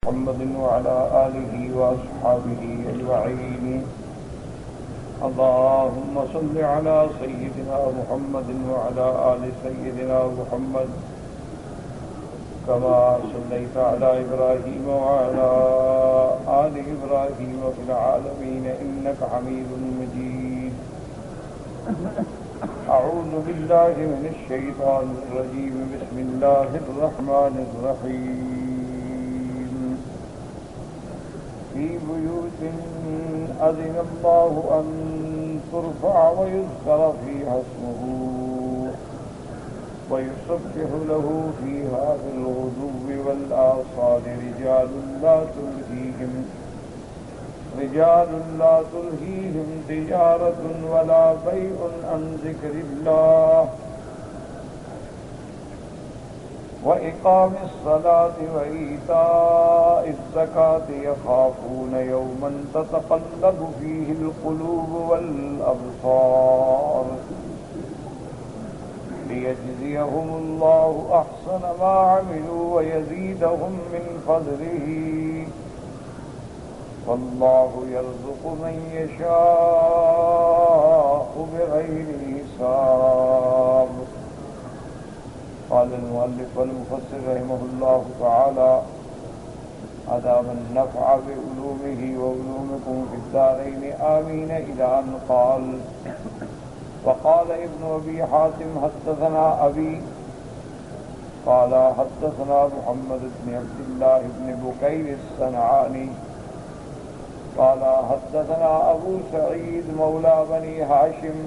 محمد وعلى آله وأصحابه أجمعين. اللهم صل على سيدنا محمد وعلى آل سيدنا محمد كما صليت على إبراهيم وعلى آل إبراهيم في العالمين إنك حميد مجيد. أعوذ بالله من الشيطان الرجيم. بسم الله الرحمن الرحيم. في بيوت أذن الله أن ترفع ويذكر فيها اسمه ويسبح له فيها بالغدو والآصال رجال لا تلهيهم تجارة ولا بيع عن ذكر الله وإقام الصلاة وإيتاء الزكاة يخافون يوما تتقلب فيه القلوب والأبصار ليجزيهم الله أحسن ما عملوا ويزيدهم من فضله والله يرزق من يشاء بغير حساب. قال المؤلف والمفسر رحمه الله تعالى: أدام النفع بعلومه وعلومكم في الدارين آمين. إلى أن قال: وقال ابن أبي حاتم حدثنا أبي قال حدثنا محمد بن عبد الله بن بكير الصنعاني قال حدثنا أبو سعيد مولى بني هاشم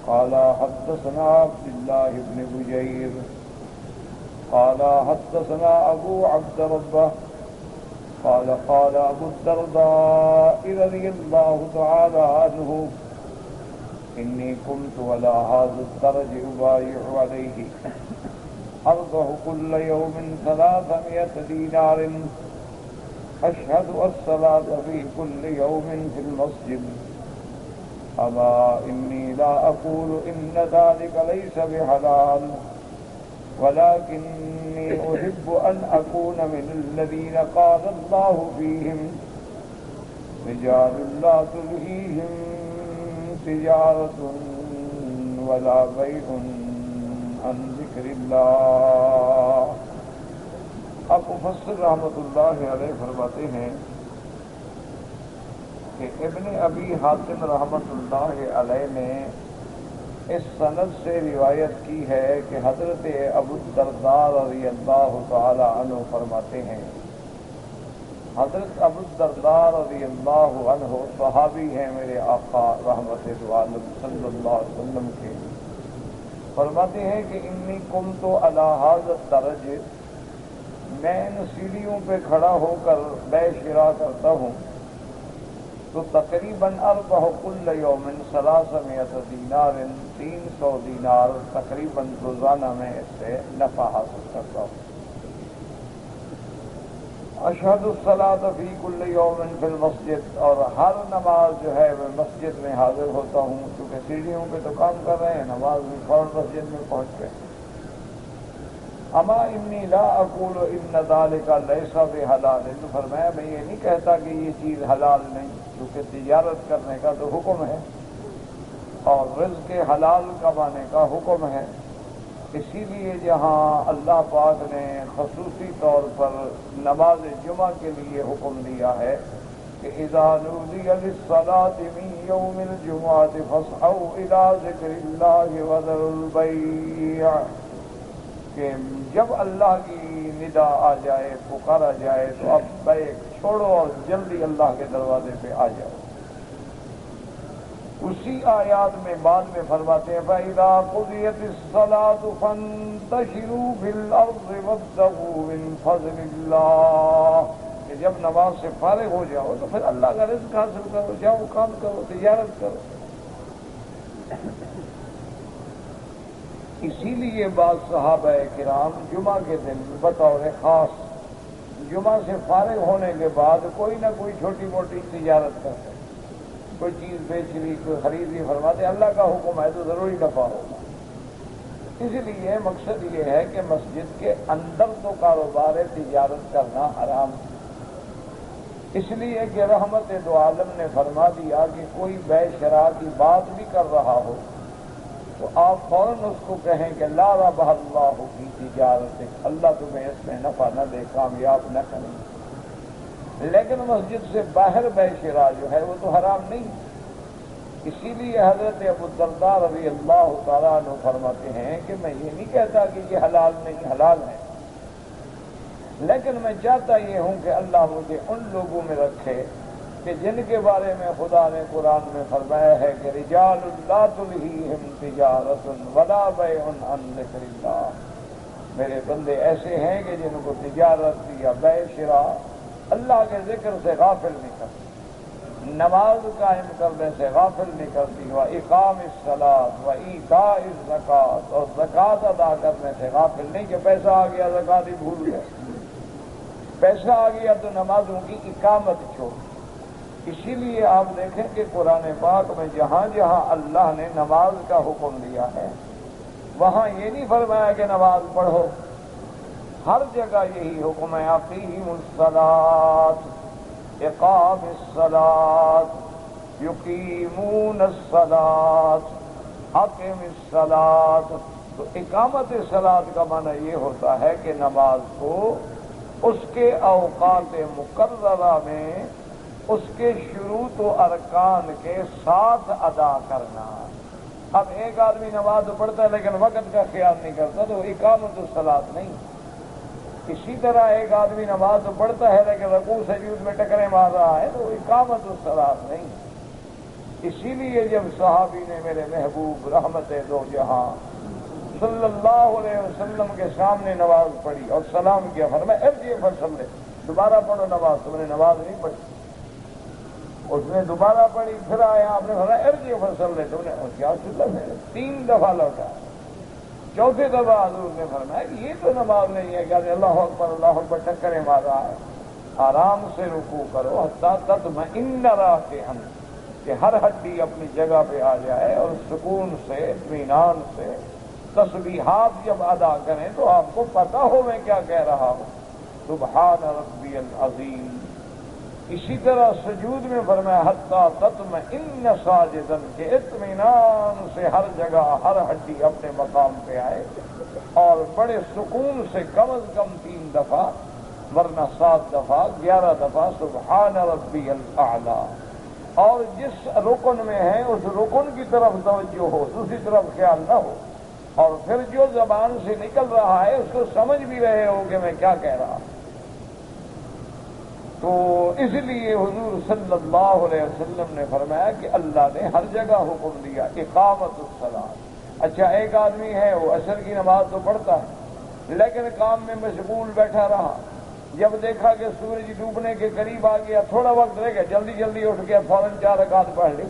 قال حدثنا عبد الله بن بجير قال حدثنا أبو عبد ربه قال قال أبو الدرداء رضي الله تعالى عنه: إني كنت على هذا الدرج أبايع عليه أرضه كل يوم 300 دينار أشهد الصلاة في كل يوم في المسجد. أما إني لا أقول إن ذلك ليس بحلال ولكني أحب أن أكون من الذين قال الله فيهم: رجال لا تلهيهم تجارة ولا بيع عن ذكر الله. اب مفسر رحمۃ اللہ علیہ فرماتے ہیں کہ ابن ابی حاتم رحمۃ اللہ علیہ نے اس سند سے روایت کی ہے کہ حضرت ابو الدرداء رضی اللہ تعالی عنہ فرماتے ہیں. حضرت ابو الدرداء رضی اللہ عنہ صحابی ہیں میرے آقا رحمت دو عالم صلی اللہ علیہ وسلم کے. فرماتے ہیں کہ انی قمت علی ھذا الدرج، میں ان سیڑھیوں پہ کھڑا ہو کر بے شرا کرتا ہوں تو تقریباً اربح کل یوم 300 دینار 300 دینار تقریباً روزانہ میں اس سے نفع حاصل کرتا ہوں. اشہد الصلاۃ فی کل یوم فی المسجد، اور ہر نماز جو ہے وہ مسجد میں حاضر ہوتا ہوں، کیونکہ سیڑھیوں پہ تو کام کر رہے ہیں، نماز بھی فوراً مسجد میں پہنچ گئے. اما انی لا اقول ان ذلک لیس بحلال، فرمایا میں یہ نہیں کہتا کہ یہ چیز حلال نہیں، کیونکہ تجارت کرنے کا تو حکم ہے اور رزق حلال کمانے کا حکم ہے. اسی لیے جہاں اللہ پاک نے خصوصی طور پر نماز جمعہ کے لیے حکم دیا ہے کہ اذا نودی للصلاۃ من یوم الجمعۃ فاسعوا الی ذکر اللہ وذروا البیع، کہ جب اللہ کی ندا آ جائے، پکارا جائے تو اب بیع چھوڑو اور جلدی اللہ کے دروازے پہ آ جاؤ. اسی آیات میں بعد میں فرماتے ہیں فَإِذَا قُضِيَتِ الصَّلَاةُ فَانتَشِرُوا فِي الْأَرْضِ وَابْتَغُوا مِن فَضْلِ اللَّهِ، کہ جب نماز سے فارغ ہو جاؤ تو پھر اللہ کا رزق حاصل کرو، جاؤ کام کرو، تجارت کرو. اسی لیے بعض صحابہ کرام جمعہ کے دن بطور خاص جمعہ سے فارغ ہونے کے بعد کوئی نہ کوئی چھوٹی موٹی تجارت کرتے، کوئی چیز بیچ لی، کوئی خرید لی. فرماتے اللہ کا حکم ہے تو ضروری نفع ہوگا. اس لیے مقصد یہ ہے کہ مسجد کے اندر تو کاروبار تجارت کرنا حرام ہے، اس لیے کہ رحمت دو عالم نے فرما دیا کہ کوئی بے شرع کی بات بھی کر رہا ہو تو آپ فوراً اس کو کہیں کہ لا ربح اللہ کی تجارت، اللہ تمہیں اس میں نفع نہ دے، کامیاب نہ کریں۔ لیکن مسجد سے باہر بے شرع جو ہے وہ تو حرام نہیں، اسی لیے حضرت ابو الدرداء رضی اللہ تعالیٰ عنہ فرماتے ہیں کہ میں یہ نہیں کہتا کہ یہ حلال نہیں، حلال ہے، لیکن میں چاہتا یہ ہوں کہ اللہ مجھے ان لوگوں میں رکھے کہ جن کے بارے میں خدا نے قرآن میں فرمایا ہے کہ رجال لا تلہیہم تجارت ولا بیع عن ذکر اللہ، میرے بندے ایسے ہیں کہ جن کو تجارت یا بیع شراء اللہ کے ذکر سے غافل نہیں کرتی، نماز قائم کرنے سے غافل نہیں کرتی، و اقام الصلاۃ و ایتاء الزکوٰۃ، اور زکوٰۃ ادا کرنے سے غافل نہیں کہ پیسہ آ گیا زکوٰۃ ہی بھول گئے، پیسہ آ گیا تو نمازوں کی اقامت چھوڑ۔ اسی لیے آپ دیکھیں کہ قرآن پاک میں جہاں جہاں اللہ نے نماز کا حکم دیا ہے وہاں یہ نہیں فرمایا کہ نماز پڑھو، ہر جگہ یہی حکم ہے، اقیم الصلاۃ، اقام الصلاۃ، یقیمون الصلاۃ، اقم الصلاۃ۔ تو اقامت الصلاۃ کا معنی یہ ہوتا ہے کہ نماز کو اس کے اوقات مقررہ میں اس کے شروط و ارکان کے ساتھ ادا کرنا۔ اب ایک آدمی نماز پڑھتا ہے لیکن وقت کا خیال نہیں کرتا تو اقامت الصلاۃ نہیں۔ اسی طرح ایک آدمی نماز پڑھتا ہے لیکن رکوع سجود میں ٹکرے مار رہا ہے تو اقامت الصلاۃ نہیں۔ اسی لیے جب صحابی نے میرے محبوب رحمت دو جہاں صلی اللہ علیہ وسلم کے سامنے نماز پڑھی اور سلام کیا، فرمایا ارجع فصلی، دوبارہ پڑھو نماز، تم نے نماز نہیں پڑھی۔ اس نے دوبارہ پڑھی، پھر آیا، آپ نے فرمایا ارجع فصلی، تم نے کیا سنت ہے، 3 دفعہ لوٹا۔ چوتھے دفعہ حضور نے فرمایا کہ یہ تو نماز نہیں ہے کہ اللہ اکبر ٹکرے مار رہا ہے، آرام سے رکوع کرو حتیٰ تطمئن راکعا، کہ ہر ہڈی اپنی جگہ پہ آ جائے اور سکون سے اطمینان سے تسبیحات جب ادا کریں تو آپ کو پتہ ہو میں کیا کہہ رہا ہوں، سبحان ربی العظیم۔ اسی طرح سجود میں فرمایا حتیٰ تطمئن ساجدا، کہ اطمینان سے ہر جگہ ہر ہڈی اپنے مقام پہ آئے، اور بڑے سکون سے کم از کم 3 دفعہ ورنہ 7 دفعہ 11 دفعہ سبحان ربی الاعلی۔ اور جس رکن میں ہے اس رکن کی طرف توجہ ہو، دوسری طرف خیال نہ ہو، اور پھر جو زبان سے نکل رہا ہے اس کو سمجھ بھی رہے ہو کہ میں کیا کہہ رہا ہوں۔ تو اس لیے حضور صلی اللہ علیہ وسلم نے فرمایا کہ اللہ نے ہر جگہ حکم دیا اقامت الصلاۃ۔ اچھا ایک آدمی ہے وہ عصر کی نماز تو پڑھتا ہے لیکن کام میں مشغول بیٹھا رہا، جب دیکھا کہ سورج ڈوبنے کے قریب آ گیا، تھوڑا وقت رہ گیا، جلدی جلدی اٹھ کے فوراً 4 رکعت پڑھ لی۔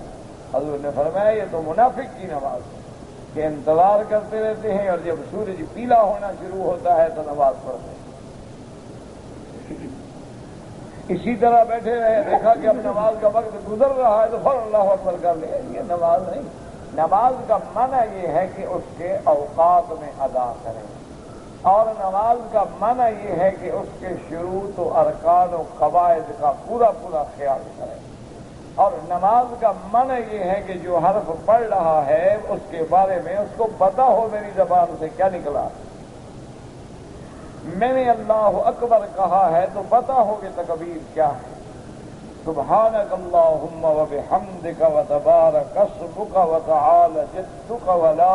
حضور نے فرمایا یہ تو منافق کی نماز ہے کہ انتظار کرتے رہتے ہیں اور جب سورج پیلا ہونا شروع ہوتا ہے تو نماز پڑھتے ہیں۔ اسی طرح بیٹھے رہے، دیکھا کہ اب نماز کا وقت گزر رہا ہے تو فوراً اللہ اکبر کر لیا، یہ نماز نہیں۔ نماز کا معنی یہ ہے کہ اس کے اوقات میں ادا کریں، اور نماز کا معنی یہ ہے کہ اس کے شروط و ارکان و قواعد کا پورا پورا خیال کریں، اور نماز کا معنی یہ ہے کہ جو حرف پڑھ رہا ہے اس کے بارے میں اس کو پتہ ہو میری زبان سے کیا نکلا، میں نے اللہ اکبر کہا ہے تو پتہ ہو کہ تکبیر کیا ہے، سبحانک اللہم وبحمدک وتبارک اسمک وتعالی جدک ولا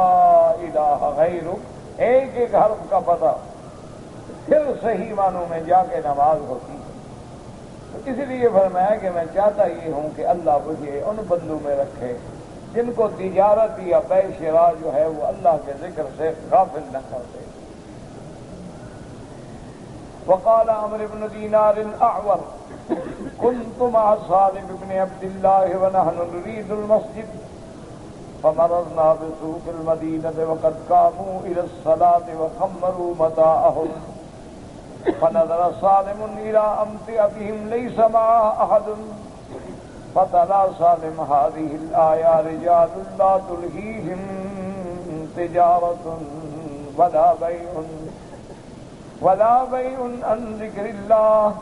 الہ غیرک، ایک ایک حرف کا پتہ، پھر صحیح معنوں میں جا کے نماز ہوتی ہے۔ تو اس لیے فرمایا کہ میں چاہتا یہ ہوں کہ اللہ مجھے ان بندوں میں رکھے جن کو تجارت یا بیع شراء جو ہے وہ اللہ کے ذکر سے غافل نہ کرتے۔ وقال عمرو بن دینار الاعور كنت مع سالم بن عبد الله ونحن نريد المسجد فمررنا بسوق المدينة وقد قاموا إلى الصلاة وخمروا متاعهم فنظر سالم إلى أمتعتهم ليس معه أحد فتلا سالم هذه الآية رجال لا تلهيهم تجارة ولا بيع عن ذكر الله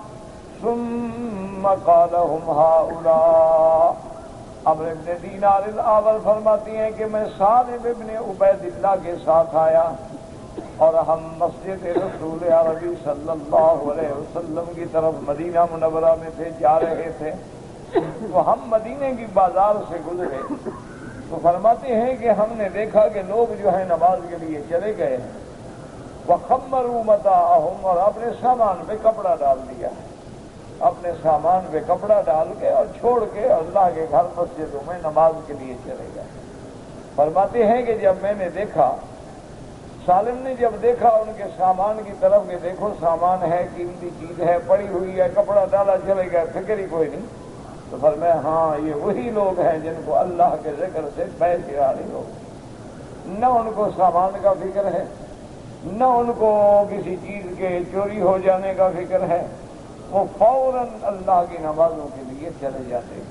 ثم قالهم هؤلاء۔ عمرو بن دینار الاول فرماتی ہیں کہ میں سالم ابن عبید اللہ کے ساتھ آیا اور ہم مسجد رسول عربی صلی اللہ علیہ وسلم کی طرف مدینہ منورہ میں تھے، جا رہے تھے، تو ہم مدینے کی بازار سے گزرے تو فرماتے ہیں کہ ہم نے دیکھا کہ لوگ جو ہیں نماز کے لیے چلے گئے ہیں، وَخَمَّرُوا مَتَاعَهُمْ، اور اپنے سامان پہ کپڑا ڈال دیا، اپنے سامان پہ کپڑا ڈال کے اور چھوڑ کے اللہ کے گھر مسجدوں میں نماز کے لیے چلے گئے۔ فرماتے ہیں کہ جب میں نے دیکھا، سالم نے جب دیکھا ان کے سامان کی طرف کہ دیکھو سامان ہے، قیمتی چیز ہے، پڑی ہوئی ہے، کپڑا ڈالا چلے گئے، فکر ہی کوئی نہیں، تو فرمایا ہاں یہ وہی لوگ ہیں جن کو اللہ کے ذکر سے بے شرا نہیں ہوگا، نہ ان کو سامان کا فکر ہے، نہ ان کو کسی چیز کے چوری ہو جانے کا فکر ہے، وہ فوراً اللہ کی نمازوں کے لیے چلے جاتے ہیں۔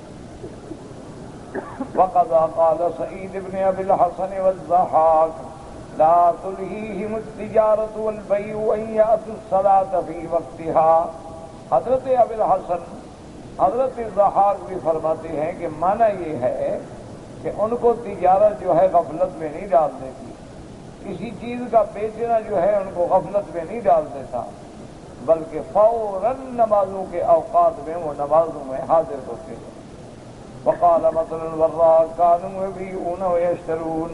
وَقَضَى قَالَ سعید بن ابی الحسن والضحاک لا تلہیہم التجارۃ والبیع ان یأتوا الصلاۃ فی وقتها۔ حضرت ابی الحسن، حضرت الضحاک بھی فرماتے ہیں کہ معنی یہ ہے کہ ان کو تجارت جو ہے غفلت میں نہیں ڈال دیتی، کسی چیز کا بیچنا جو ہے ان کو غفلت میں نہیں ڈال دیتا، بلکہ فوراً نمازوں کے اوقات میں وہ نمازوں میں حاضر ہوتے ہیں۔ وقال مثل الوراق كانوا يبيعون ويشترون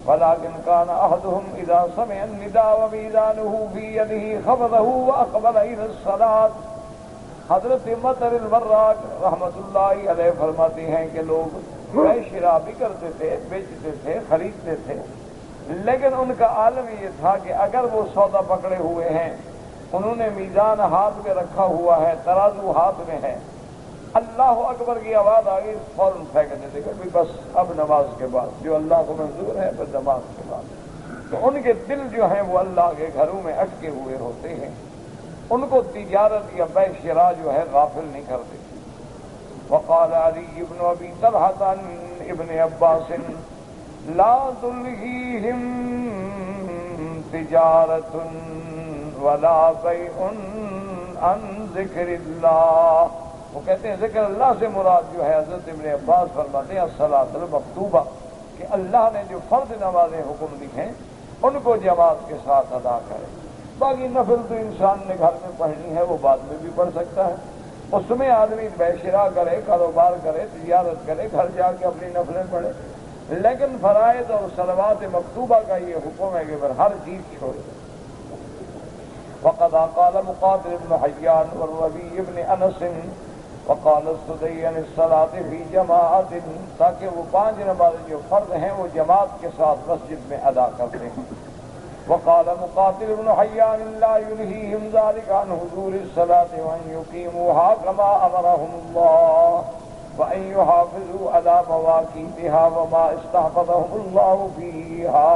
ولكن كان أحدهم إذا سمع النداء وميزانه في يده خفضه وأقبل إلى الصلاة۔ حضرت مطر الوراق رحمت اللہ علیہ فرماتے ہیں کہ لوگ بے شرا بھی کرتے تھے، بیچتے تھے، خریدتے تھے، لیکن ان کا عالم یہ تھا کہ اگر وہ سودا پکڑے ہوئے ہیں، انہوں نے میزان ہاتھ میں رکھا ہوا ہے، ترازو ہاتھ میں ہے، اللہ اکبر کی آواز آ گئی، فوراً پھینک دیتے کہ بس اب نماز کے بعد جو اللہ کو منظور ہے بس نماز کے بعد۔ تو ان کے دل جو ہیں وہ اللہ کے گھروں میں اٹکے ہوئے ہوتے ہیں، ان کو تجارت یا بے شرا جو ہے غافل نہیں کرتے۔ وقال علی بن ابی طلحہ عن ابن عباس لا تلہیہم تجارۃ ولا بیع عن ذکر اللہ۔ وہ کہتے ہیں ذکر اللہ سے مراد جو ہے، حضرت ابن عباس فرماتے ہیں الصلاۃ المکتوبہ، کہ اللہ نے جو فرض نمازیں حکم دی ہیں ان کو جماعت کے ساتھ ادا کرے، باقی نفل تو انسان نے گھر میں پڑھنی ہے، وہ بعد میں بھی پڑھ سکتا ہے، اس میں آدمی بے شرا کرے، کاروبار کرے، تجارت کرے، گھر جا کے اپنی نفلیں پڑھے، لیکن فرائض اور صلوات مکتوبہ کا یہ حکم ہے کہ پھر ہر چیز چھوڑے۔ وقد قال مقاتل بن حیان والربیع بن انس وقال السدی عن الصلاۃ فی جماعت، تاکہ وہ 5 نمازیں جو فرض ہیں وہ جماعت کے ساتھ مسجد میں ادا کرتے ہیں۔ وقال مقاتل بن حیان لا ينهيهم ذلك عن حضور الصلاة وان يقيموها كما امرهم الله وان يحافظوا على مواقيتها وما استحفظهم الله فيها۔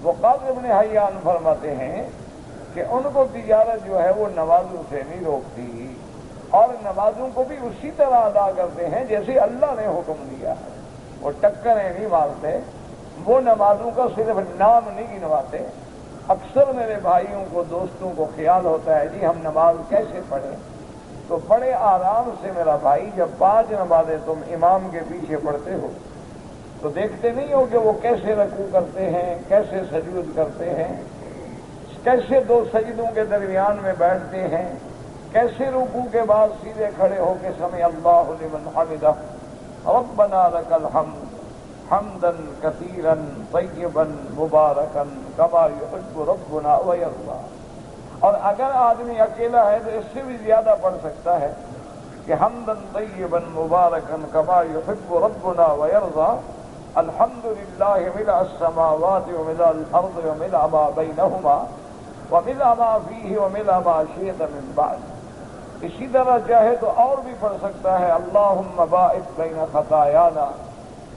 مقاتل بن حیان فرماتے ہیں کہ ان کو تجارت جو ہے وہ نمازوں سے نہیں روکتی، اور نمازوں کو بھی اسی طرح ادا کرتے ہیں جیسے اللہ نے حکم دیا ہے، وہ ٹکریں نہیں مارتے، وہ نمازوں کا صرف نام نہیں گنواتے۔ اکثر میرے بھائیوں کو، دوستوں کو خیال ہوتا ہے جی ہم نماز کیسے پڑھیں، تو بڑے آرام سے میرا بھائی، جب 5 نمازیں تم امام کے پیچھے پڑھتے ہو تو دیکھتے نہیں ہو کہ وہ کیسے رکوع کرتے ہیں، کیسے سجود کرتے ہیں، کیسے 2 سجدوں کے درمیان میں بیٹھتے ہیں، کیسے رکوع کے بعد سیدھے کھڑے ہو کے سمع اللہ لمن حمدہ ربنا لک الحمد حمدا کثیرا طیبا مبارکا کما یحب ربنا ویرضی۔ اور اگر آدمی اکیلا ہے تو اس سے بھی زیادہ پڑھ سکتا ہے کہ حمدا طیبا مبارکا کما یحب ربنا ویرضی، الحمد للہ ملء السماوات وملء الارض وملء ما بینہما وملء ما فیہ وملء ما شئت من بعد۔ اسی طرح چاہے تو اور بھی پڑھ سکتا ہے اللہم باعث بین خطایانا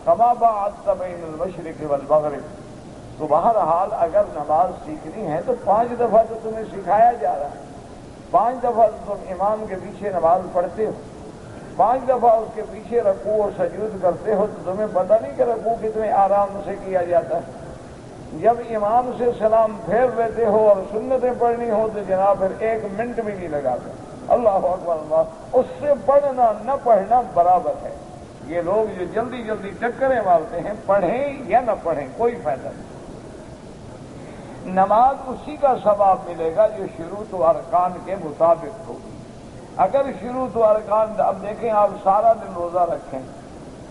کما باعثت بین المشرق والمغرب۔ تو بہرحال اگر نماز سیکھنی ہے تو 5 دفعہ تو تمہیں سکھایا جا رہا ہے، 5 دفعہ تم امام کے پیچھے نماز پڑھتے ہو، 5 دفعہ اس کے پیچھے رکوع اور سجود کرتے ہو، تو تمہیں پتہ نہیں کہ رکوع کتنے آرام سے کیا جاتا ہے، جب امام سے سلام پھیر لیتے ہو اور سنتیں پڑھنی ہو تو جناب پھر 1 منٹ بھی نہیں لگاتے. اللہ اکبر اللہ. اس سے پڑھنا نہ پڑھنا برابر ہے. یہ لوگ جو جلدی جلدی ٹکریں مارتے ہیں، پڑھیں یا نہ پڑھیں کوئی فائدہ نہیں. نماز اسی کا ثواب ملے گا جو شروط و ارکان کے مطابق ہوگی. اگر شروط و ارکان، اب دیکھیں آپ سارا دن روزہ رکھیں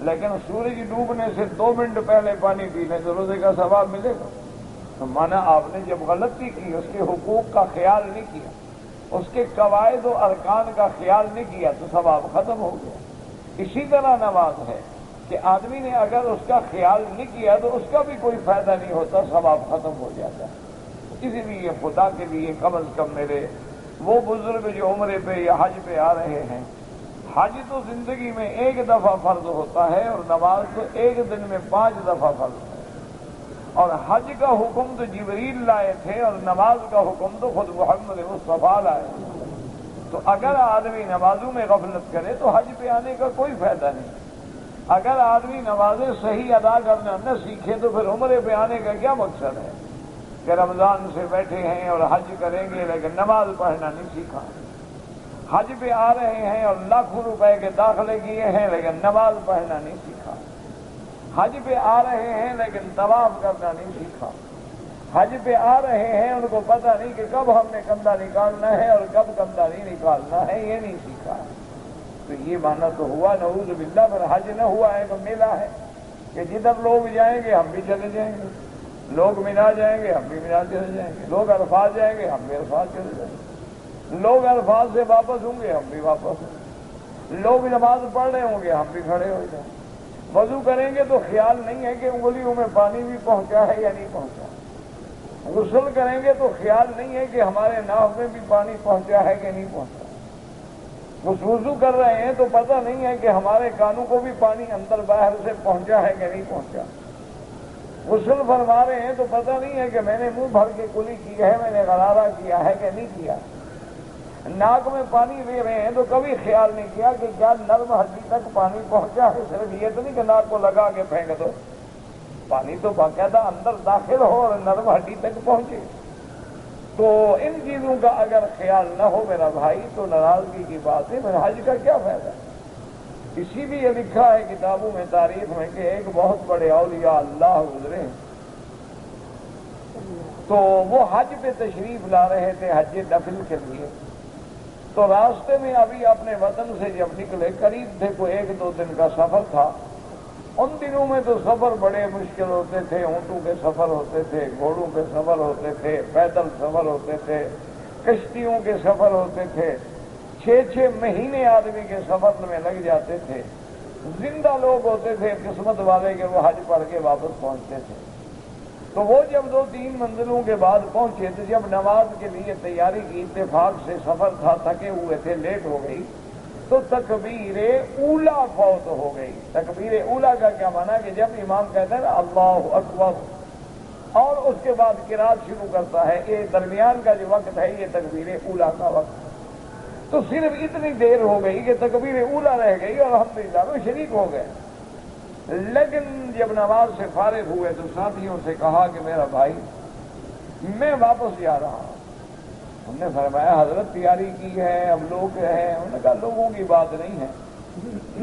لیکن سورج ڈوبنے سے 2 منٹ پہلے پانی پی لیں تو روزے کا ثواب ملے گا؟ تو مانا آپ نے جب غلطی کی، اس کے حقوق کا خیال نہیں کیا، اس کے قواعد و ارکان کا خیال نہیں کیا تو ثواب ختم ہو گیا. اسی طرح نماز ہے کہ آدمی نے اگر اس کا خیال نہیں کیا تو اس کا بھی کوئی فائدہ نہیں ہوتا، ثواب ختم ہو جاتا ہے. اسی لیے خدا کے لیے کم از کم میرے وہ بزرگ جو عمرے پہ یا حج پہ آ رہے ہیں، حج تو زندگی میں 1 دفعہ فرض ہوتا ہے اور نماز تو 1 دن میں 5 دفعہ فرض ہے. اور حج کا حکم تو جبریل لائے تھے اور نماز کا حکم تو خود محمد مصطفیٰ لائے. تو اگر آدمی نمازوں میں غفلت کرے تو حج پہ آنے کا کوئی فائدہ نہیں. اگر آدمی نمازیں صحیح ادا کرنا نہ سیکھے تو پھر عمرے پہ آنے کا کیا مقصد ہے کہ رمضان سے بیٹھے ہیں اور حج کریں گے لیکن نماز پڑھنا نہیں سیکھا. حج پہ آ رہے ہیں اور لاکھوں روپے کے داخلے کیے ہیں لیکن نماز پڑھنا نہیں سیکھا. حج پہ آ رہے ہیں لیکن طواف کرنا نہیں سیکھا. حج پہ آ رہے ہیں ان کو پتہ نہیں کہ کب ہم نے کندھا نکالنا ہے اور کب کندھا نہیں نکالنا ہے، یہ نہیں سیکھا. تو یہ مانا تو ہوا نعوذ باللہ پر حج نہ ہوا ہے تو میلہ ہے کہ جدھر لوگ جائیں گے ہم بھی چلے جائیں گے. لوگ مینا جائیں گے ہم بھی مینا چلے جائیں گے. لوگ عرفات جائیں گے ہم بھی عرفات چلے جائیں گے. لوگ عرفات سے واپس ہوں گے ہم بھی واپس ہوں گے. لوگ نماز پڑھ رہے ہوں گے ہم بھی کھڑے ہو جائیں گے. وضو کریں گے تو خیال نہیں ہے کہ انگلیوں میں پانی بھی پہنچا ہے یا نہیں پہنچا. غسل کریں گے تو خیال نہیں ہے کہ ہمارے ناف میں بھی پانی پہنچا ہے کہ نہیں پہنچا. وضو کر رہے ہیں تو پتہ نہیں ہے کہ ہمارے کانوں کو بھی پانی اندر باہر سے پہنچا ہے کہ نہیں پہنچا. غسل فرما رہے ہیں تو پتہ نہیں ہے کہ میں نے منہ بھر کے کلی کی ہے، میں نے غرارہ کیا ہے کہ نہیں کیا. ناک میں پانی لے رہے ہیں تو کبھی خیال نہیں کیا کہ کیا نرم ہڈی تک پانی پہنچا ہے. صرف یہ تو نہیں کہ ناک کو لگا کے پھینک دو، پانی تو باقاعدہ اندر داخل ہو اور نرم ہڈی تک پہنچے. تو ان چیزوں کا اگر خیال نہ ہو میرا بھائی تو ناراضگی کی بات ہے. پھر حج کا کیا فائدہ؟ اسی لیے لکھا ہے کتابوں میں تاریخ میں کہ ایک بہت بڑے اولیاء اللہ گزرے تو وہ حج پہ تشریف لا رہے تھے حج نفل کے لیے. تو راستے میں ابھی اپنے وطن سے جب نکلے قریب تھے کوئی 1-2 دن کا سفر تھا. ان دنوں میں تو سفر بڑے مشکل ہوتے تھے. اونٹوں کے سفر ہوتے تھے، گھوڑوں کے سفر ہوتے تھے، پیدل سفر ہوتے تھے، کشتیوں کے سفر ہوتے تھے. 6 مہینے آدمی کے سفر میں لگ جاتے تھے. زندہ لوگ ہوتے تھے قسمت والے کہ وہ حج پڑھ کے واپس پہنچتے تھے. تو وہ جب 2-3 منزلوں کے بعد پہنچے تو جب نماز کے لیے تیاری کی، اتفاق سے سفر تھا، تھکے ہوئے تھے، لیٹ ہو گئی تو تکبیر اولا فوت ہو گئی. تکبیر اولا کا کیا معنی کہ جب امام کہتا ہے نا اللہ اکبر اور اس کے بعد قرات شروع کرتا ہے، یہ درمیان کا جو وقت ہے یہ تکبیر اولا کا وقت. تو صرف اتنی دیر ہو گئی کہ تکبیر اولا رہ گئی اور الحمدللہ میں شریک ہو گئے. لیکن جب نماز سے فارغ ہوئے تو ساتھیوں سے کہا کہ میرا بھائی میں واپس جا رہا ہوں. ہم نے فرمایا حضرت تیاری کی ہے، اب لوگ ہیں. انہوں نے کہا لوگوں کی بات نہیں ہے،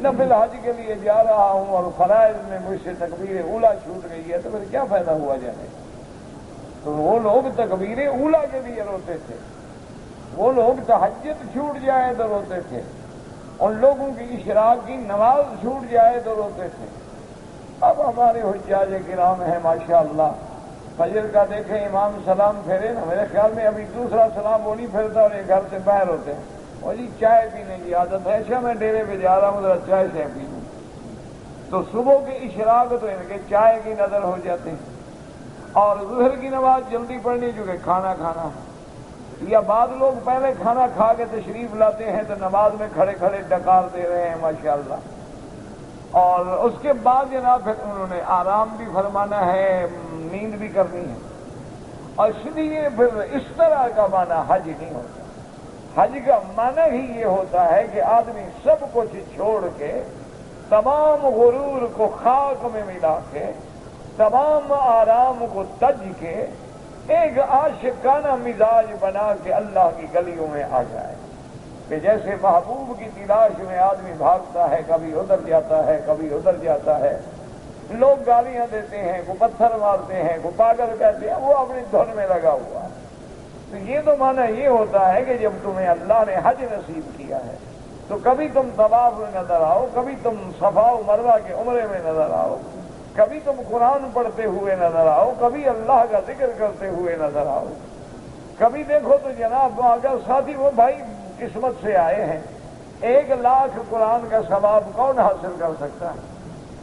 نفل حج کے لیے جا رہا ہوں اور فرائض میں مجھ سے تکبیر اولا چھوٹ گئی ہے تو پھر کیا فائدہ ہوا جانے. تو وہ لوگ تکبیر اولا کے لیے روتے تھے. وہ لوگ تہجد چھوٹ جائے تو روتے تھے. ان لوگوں کی اشراق کی نماز چھوٹ جائے تو روتے تھے. اب ہمارے حجاج کرام ہیں ماشاءاللہ، فجر کا دیکھیں امام سلام پھیرے نا، میرے خیال میں ابھی دوسرا سلام وہ نہیں پھیرتا اور یہ گھر سے باہر ہوتے ہیں. اور جی چائے پینے کی عادت ہے، اچھا میں ڈیرے پہ جا رہا ہوں ذرا چائے سے پی لوں. تو صبح کے اشراق تو ان کے چائے کی نظر ہو جاتے ہیں. اور ظہر کی نماز جلدی پڑھنی چونکہ کھانا کھانا ہے. یا بعض لوگ پہلے کھانا کھا کے تشریف لاتے ہیں تو نماز میں کھڑے کھڑے ڈکار دے رہے ہیں ماشاءاللہ. اور اس کے بعد جناب پھر انہوں نے آرام بھی فرمانا ہے، نیند بھی کرنی ہے. اور اس لیے پھر اس طرح کا معنی حج نہیں ہوتا. حج کا معنی ہی یہ ہوتا ہے کہ آدمی سب کچھ چھوڑ کے تمام غرور کو خاک میں ملا کے تمام آرام کو تج کے ایک عاشقانہ مزاج بنا کے اللہ کی گلیوں میں آ جائے کہ جیسے محبوب کی تلاش میں آدمی بھاگتا ہے، کبھی ادھر جاتا ہے کبھی ادھر جاتا ہے، لوگ گالیاں دیتے ہیں، کو پتھر مارتے ہیں، کو پاگل کہتے ہیں، وہ اپنی دھن میں لگا ہوا ہے۔ تو یہ تو معنی یہ ہوتا ہے کہ جب تمہیں اللہ نے حج نصیب کیا ہے تو کبھی تم طواف میں نظر آؤ، کبھی تم صفا و مروہ کے عمرے میں نظر آؤ، کبھی تم قرآن پڑھتے ہوئے نظر آؤ، کبھی اللہ کا ذکر کرتے ہوئے نظر آؤ، کبھی دیکھو تو جناب اگر ساتھی وہ بھائی قسمت سے آئے ہیں، 1,00,000 قرآن کا ثواب کون حاصل کر سکتا ہے؟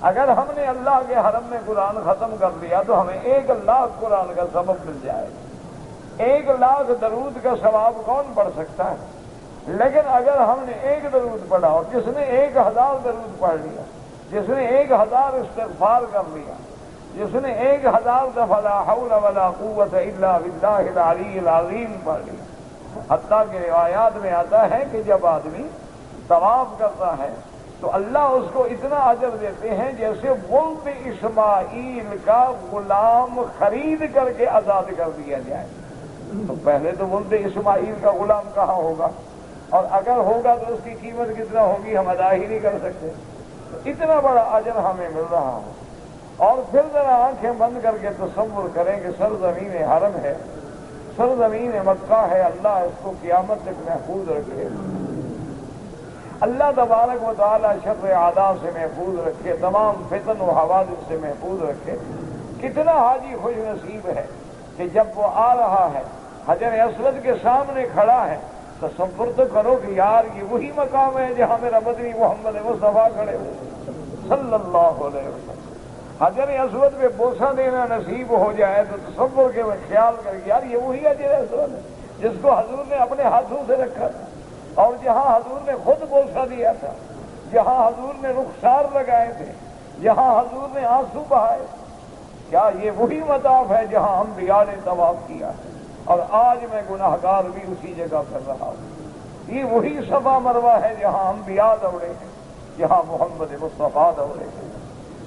اگر ہم نے اللہ کے حرم میں قرآن ختم کر لیا تو ہمیں 1,00,000 قرآن کا سبب مل جائے گا۔ 1,00,000 درود کا ثواب کون پڑھ سکتا ہے؟ لیکن اگر ہم نے 1 درود پڑھا اور جس نے 1,000 درود پڑھ لیا، جس نے 1,000 استغفار کر لیا، جس نے 1,000 دفعہ لا حول ولا قوت الا باللہ العلی العظیم پڑھ لیا، حتیٰ کہ روایات میں آتا ہے کہ جب آدمی طواف کرتا ہے تو اللہ اس کو اتنا اجر دیتے ہیں جیسے ولد اسماعیل کا غلام خرید کر کے آزاد کر دیا جائے۔ تو پہلے تو ولد اسماعیل کا غلام کہاں ہوگا، اور اگر ہوگا تو اس کی قیمت کتنا ہوگی ہم ادا ہی نہیں کر سکتے۔ تو اتنا بڑا اجر ہمیں مل رہا ہے۔ اور پھر ذرا آنکھیں بند کر کے تصور کریں کہ سرزمین حرم ہے، سرزمین مکہ ہے، اللہ اس کو قیامت تک محفوظ رکھے، اللہ تبارک و تعالی شر اعداء سے محفوظ رکھے، تمام فتن و حوادث سے محفوظ رکھے۔ کتنا حاجی خوش نصیب ہے کہ جب وہ آ رہا ہے حجر اسود کے سامنے کھڑا ہے، تصور تو کرو کہ یار یہ وہی مقام ہے جہاں میرا مدنی محمد مصطفیٰ کھڑے ہوئے صلی اللہ علیہ وسلم۔ حجر اسود پہ بوسہ دینا نصیب ہو جائے تو تصور کے میں خیال کر کے یار یہ وہی حجر اسود ہے جس کو حضور نے اپنے ہاتھوں سے رکھا تھا، اور جہاں حضور نے خود بوسہ دیا تھا، جہاں حضور نے رخسار لگائے تھے، جہاں حضور نے آنسو بہائے۔ کیا یہ وہی مطاف ہے جہاں انبیاء نے طواف کیا ہے؟ اور آج میں گناہگار بھی اسی جگہ کر رہا ہوں۔ یہ وہی صفا مروہ ہے جہاں انبیاء دوڑے ہیں، جہاں محمد مصطفیٰ دوڑے ہیں۔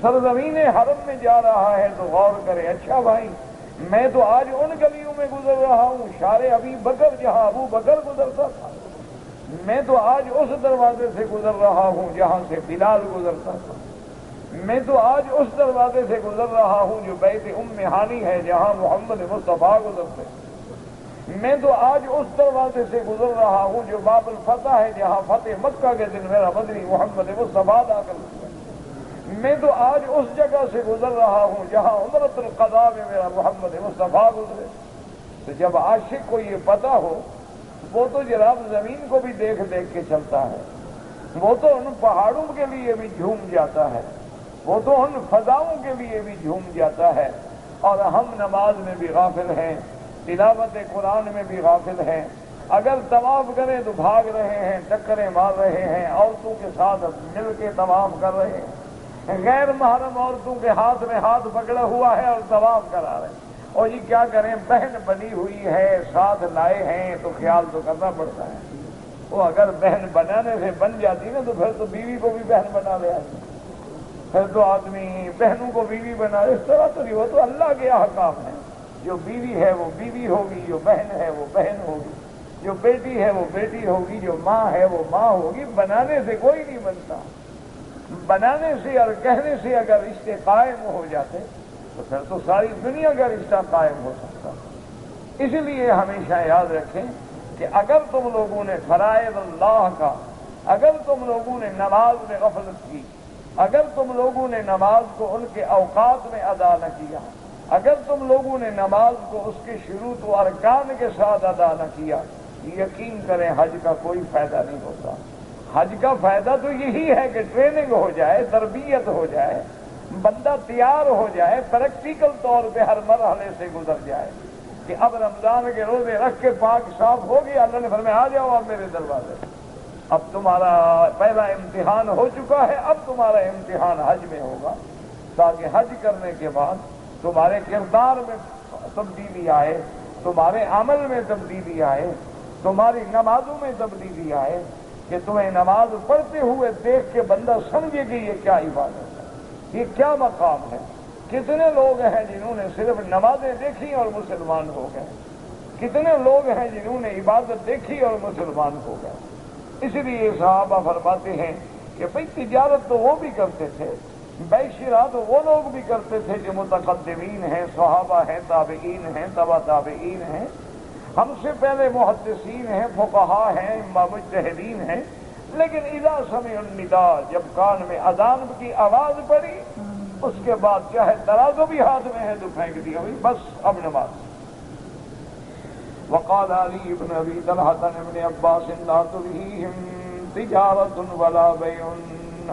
سرزمین حرم میں جا رہا ہے تو غور کرے، اچھا بھائی میں تو آج ان گلیوں میں گزر رہا ہوں شار ابی بکر جہاں ابو بکر گزرتا تھا، میں تو آج اس دروازے سے گزر رہا ہوں جہاں سے بلال گزرتا تھا، میں تو آج اس دروازے سے گزر رہا ہوں جو بیت ام ہانی ہے جہاں محمد مصطفیٰ گزرتے، میں تو آج اس دروازے سے گزر رہا ہوں جو باب الفتح ہے جہاں فتح مکہ کے دن میرا مدنی محمد مصطفیٰ داخل ہوا، میں تو آج اس جگہ سے گزر رہا ہوں جہاں عمرۃ القضاء میں میرا محمد مصطفیٰ گزرے۔ تو جب عاشق کو یہ پتہ ہو وہ تو جناب زمین کو بھی دیکھ دیکھ کے چلتا ہے، وہ تو ان پہاڑوں کے لیے بھی جھوم جاتا ہے، وہ تو ان فضاؤں کے لیے بھی جھوم جاتا ہے، اور ہم نماز میں بھی غافل ہیں، تلاوت قرآن میں بھی غافل ہیں، اگر طواف کریں تو بھاگ رہے ہیں، ٹکریں مار رہے ہیں، عورتوں کے ساتھ مل کے طواف کر رہے ہیں، غیر محرم عورتوں کے ہاتھ میں ہاتھ پکڑا ہوا ہے اور طواف کرا رہے ہیں۔ اور یہ کیا کریں، بہن بنی ہوئی ہے ساتھ لائے ہیں تو خیال تو کرنا پڑتا ہے، وہ اگر بہن بنانے سے بن جاتی نا تو پھر تو بیوی کو بھی بہن بنا لے آتی، پھر تو آدمی بہنوں کو بیوی بنا، اس طرح تو نہیں، وہ تو اللہ کے احکام ہیں، جو بیوی ہے وہ بیوی ہوگی، جو بہن ہے وہ بہن ہوگی، جو بیٹی ہے وہ بیٹی ہوگی، جو ماں ہے وہ ماں ہوگی، بنانے سے کوئی نہیں بنتا، بنانے سے اور کہنے سے اگر رشتے قائم ہو جاتے تو پھر تو ساری دنیا کا رشتہ قائم ہو سکتا۔ اس لیے ہمیشہ یاد رکھیں کہ اگر تم لوگوں نے فرائض اللہ کا، اگر تم لوگوں نے نماز میں غفلت کی، اگر تم لوگوں نے نماز کو ان کے اوقات میں ادا نہ کیا، اگر تم لوگوں نے نماز کو اس کے شروط و ارکان کے ساتھ ادا نہ کیا، یقین کریں حج کا کوئی فائدہ نہیں ہوتا۔ حج کا فائدہ تو یہی ہے کہ ٹریننگ ہو جائے، تربیت ہو جائے، بندہ تیار ہو جائے، پریکٹیکل طور پہ ہر مرحلے سے گزر جائے کہ اب رمضان کے روزے رکھ کے پاک صاف ہو گیا، اللہ نے فرمایا آ جاؤ آپ میرے دروازے، اب تمہارا پہلا امتحان ہو چکا ہے، اب تمہارا امتحان حج میں ہوگا، تاکہ حج کرنے کے بعد تمہارے کردار میں تبدیلی آئے، تمہارے عمل میں تبدیلی آئے، تمہاری نمازوں میں تبدیلی آئے، کہ تمہیں نماز پڑھتے ہوئے دیکھ کے بندہ سمجھے کہ یہ کیا عبادت ہے، یہ کیا مقام ہے، کتنے لوگ ہیں جنہوں نے صرف نمازیں دیکھی اور مسلمان ہو گئے، کتنے لوگ ہیں جنہوں نے عبادت دیکھی اور مسلمان ہو گئے۔ اس لیے صحابہ فرماتے ہیں کہ بھئی تجارت تو وہ بھی کرتے تھے، بے شرا تو وہ لوگ بھی کرتے تھے جو متقدمین ہیں، صحابہ ہیں، تابعین ہیں، تبع تابعین ہیں، ہم سے پہلے محدثین ہیں، فقہا ہیں، مجتہدین ہیں، لیکن اذا سمعوا النداء، جب کان میں اذان کی آواز پڑی اس کے بعد چاہے ترازو بھی ہاتھ میں ہے تو پھینک دیا، بس اب نماز۔ وقال علی بن ابی طلحہ ابن عباس لا تلہیہم تجارۃ ولا بیع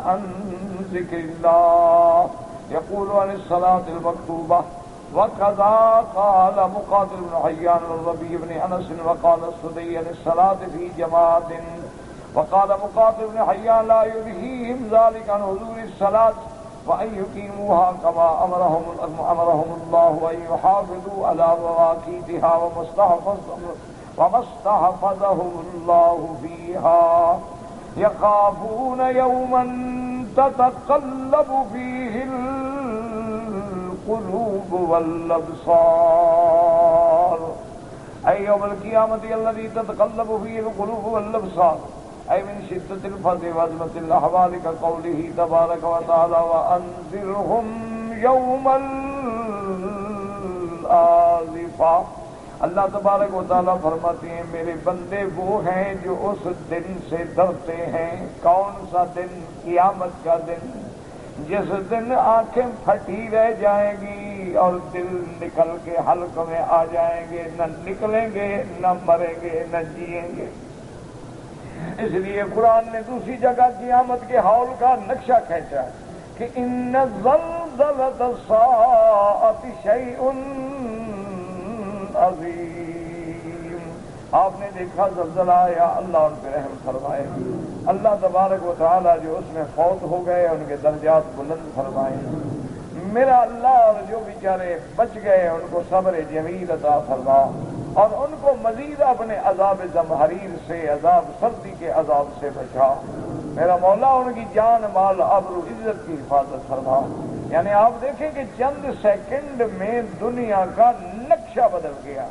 عن ذکر اللہ یقول عن الصلاة المکتوبہ وكذا قال مقاتل بن حیان والربیع بن انس وقال السدی عن الصلاة في جماعة وقال مقاتل بن حیان لا يلہیہم ذلك عن حضور الصلاة وأن يقيموها كما أمرهم الله وأن يحافظوا على مواقيتها وما استحفظهم الله فيها يخافون يوما تتقلب فيه القلوب والأبصار أي يوم القيامة الذي تتقلب فيه القلوب والأبصار أي من شدة الفزع وعظمة الأحوال كقوله تبارك وتعالى وأنذرهم يوم الآزفة۔ اللہ تبارک و تعالیٰ فرماتے ہیں میرے بندے وہ ہیں جو اس دن سے ڈرتے ہیں۔ کون سا دن؟ قیامت کا دن، جس دن آنکھیں پھٹی رہ جائیں گی اور دل نکل کے حلق میں آ جائیں گے، نہ نکلیں گے، نہ مریں گے، نہ جئیں گے۔ اس لیے قرآن نے دوسری جگہ قیامت کے ہول کا نقشہ کھینچا کہ ان زلزلۃ الساعۃ شیء عظیم۔ آپ نے دیکھا زلزلہ آیا، اللہ ان پہ رحم فرمائے، اللہ تبارک و تعالی جو اس میں فوت ہو گئے ان کے درجات بلند فرمائے، میرا اللہ اور جو بیچارے بچ گئے ان کو صبر جمیل عطا فرما اور ان کو مزید اپنے عذاب زمہریر سے، عذاب سردی کے عذاب سے بچا۔ میرا مولا ان کی جان مال آبرو عزت کی حفاظت فرما۔ یعنی آپ دیکھیں کہ چند سیکنڈ میں دنیا کا نقشہ بدل گیا،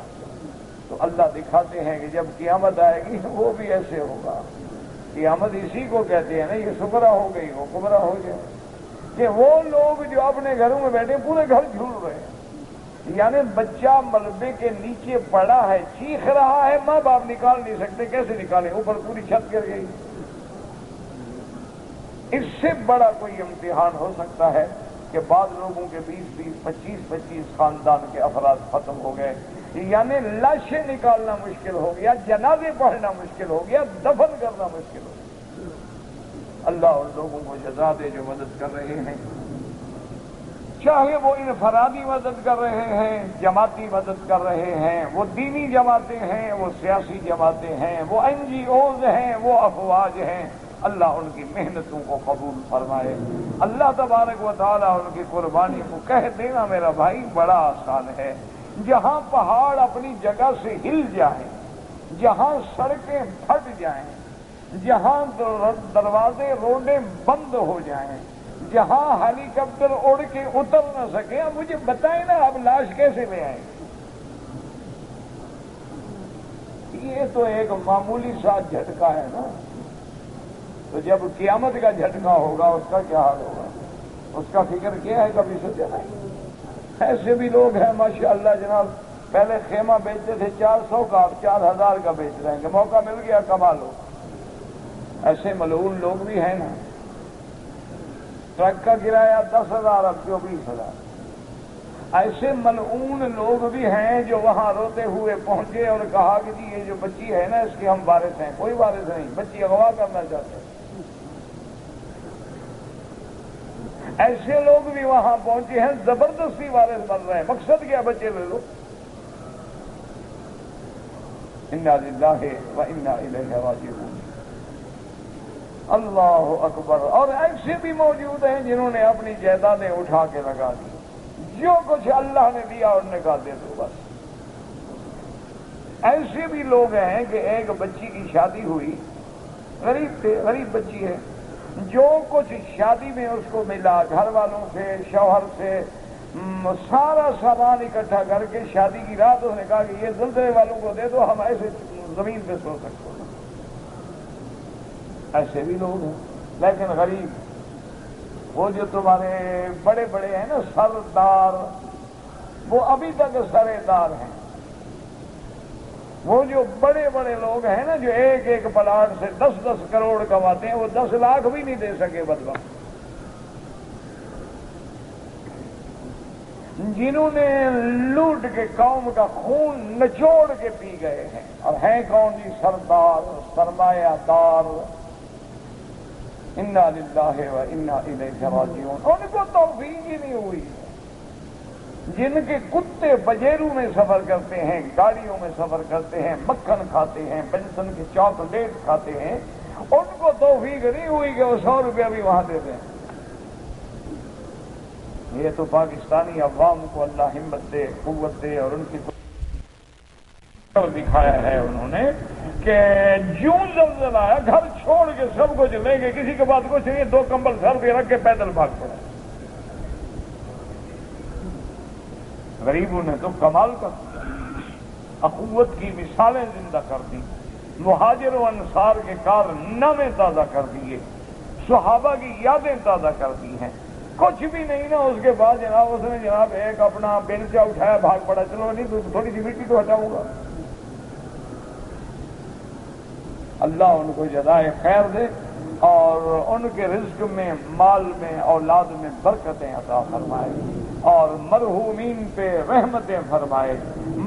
تو اللہ دکھاتے ہیں کہ جب قیامت آئے گی وہ بھی ایسے ہوگا۔ قیامت اسی کو کہتے ہیں نا، یہ سکرا ہو گئی وہ کبرا ہو گیا، کہ وہ لوگ جو اپنے گھروں میں بیٹھے پورے گھر جھول رہے ہیں، یعنی بچہ ملبے کے نیچے پڑا ہے چیخ رہا ہے، ماں باپ نکال نہیں سکتے، کیسے نکالیں؟ اوپر پوری چھت گر گئی۔ اس سے بڑا کوئی امتحان ہو سکتا ہے کہ بعض لوگوں کے 20-20 25-25 خاندان کے افراد ختم ہو گئے، یعنی لاشیں نکالنا مشکل ہو گیا، جنازے پڑھنا مشکل ہو گیا، دفن کرنا مشکل ہو گیا۔ اللہ ان لوگوں کو جزا دے جو مدد کر رہے ہیں، چاہے وہ انفرادی مدد کر رہے ہیں، جماعتی مدد کر رہے ہیں، وہ دینی جماعتیں ہیں، وہ سیاسی جماعتیں ہیں، وہ NGOs ہیں، وہ افواج ہیں، اللہ ان کی محنتوں کو قبول فرمائے۔ اللہ تبارک و تعالیٰ ان کی قربانی کو کہہ دینا میرا بھائی بڑا آسان ہے۔ جہاں پہاڑ اپنی جگہ سے ہل جائیں، جہاں سڑکیں پھٹ جائیں، جہاں دروازے روڈیں بند ہو جائیں، جہاں ہیلی کاپٹر اڑ کے اتر نہ سکے، اب مجھے بتائیں نا اب لاش کیسے لے آئیں؟ یہ تو ایک معمولی سا جھٹکا ہے نا، تو جب قیامت کا جھٹکا ہوگا اس کا کیا حال ہوگا؟ اس کا فکر کیا ہے؟ کبھی سوچا نہیں؟ ایسے بھی لوگ ہیں ماشاءاللہ جناب، پہلے خیمہ بیچتے تھے 400 کا، اب 4000 کا بیچ رہے ہیں کہ موقع مل گیا کما لو۔ ایسے ملعون لوگ بھی ہیں نا، ٹرک کا کرایہ 10,000 اب 24,000۔ ایسے ملعون لوگ بھی ہیں جو وہاں روتے ہوئے پہنچے اور کہا کہ جی یہ جو بچی ہے نا اس کے ہم وارث ہیں۔ کوئی وارث نہیں، بچی اغوا کرنا چاہتے ہیں۔ ایسے لوگ بھی وہاں پہنچے ہیں، زبردستی وارث بن رہے ہیں، مقصد کیا؟ بچے لے لو۔ انا للہ و انا الیہ راجعون۔ اللہ اکبر۔ اور ایسے بھی موجود ہیں جنہوں نے اپنی جائیدادیں اٹھا کے لگا دی، جو کچھ اللہ نے دیا انہوں نے کہا دے دو بس۔ ایسے بھی لوگ ہیں کہ ایک بچی کی شادی ہوئی، غریب تھے، غریب بچی ہے، جو کچھ شادی میں اس کو ملا گھر والوں سے، شوہر سے، سارا سامان اکٹھا کر کے شادی کی رات اس نے کہا کہ یہ زلزلے والوں کو دے دو، ہم ایسے زمین پہ سو سکتے ہیں۔ ایسے بھی لوگ ہیں، لیکن غریب وہ جو تمہارے بڑے بڑے ہیں نا سردار، وہ ابھی تک سرے دار ہیں۔ وہ جو بڑے بڑے لوگ ہیں نا جو ایک ایک پلاٹ سے 10-10 کروڑ کماتے ہیں، وہ 10 لاکھ بھی نہیں دے سکے بدلا۔ جنہوں نے لوٹ کے قوم کا خون نچوڑ کے پی گئے ہیں، اور ہیں کون جی؟ سردار، سرمایہ دار۔ انا للہ و انا الیہ راجعون۔ ان کو توفیق ہی نہیں ہوئی۔ جن کے کتے بجیروں میں سفر کرتے ہیں، گاڑیوں میں سفر کرتے ہیں، مکھن کھاتے ہیں، بنسن کے چاکلیٹ کھاتے ہیں، ان کو توفیق نہیں ہوئی کہ وہ 100 روپیہ بھی وہاں دے دیں۔ یہ تو پاکستانی عوام کو اللہ ہمت دے، قوت دے، اور ان کی دکھایا ہے انہوں نے کہ جوں زلزلہ آیا گھر چھوڑ کے سب کچھ لے گئے، کسی کے بعد کچھ نہیں، 2 کمبل سر پہ رکھ کے پیدل بھاگ پڑے۔ غریبوں نے تو کمال کر دیا، اخوت کی مثالیں زندہ کر دی، مہاجر و انصار کے کارنامے تازہ کر دیے، صحابہ کی یادیں تازہ کر دی ہیں۔ کچھ بھی نہیں نا، اس کے بعد جناب اس نے جناب ایک اپنا بیلچہ اٹھایا، بھاگ پڑا، چلو نہیں تو تھوڑی سی مٹی تو ہٹاؤں گا۔ اللہ ان کو جزائے خیر دے اور ان کے رزق میں، مال میں، اولاد میں برکتیں عطا فرمائے، اور مرحومین پہ رحمتیں فرمائے،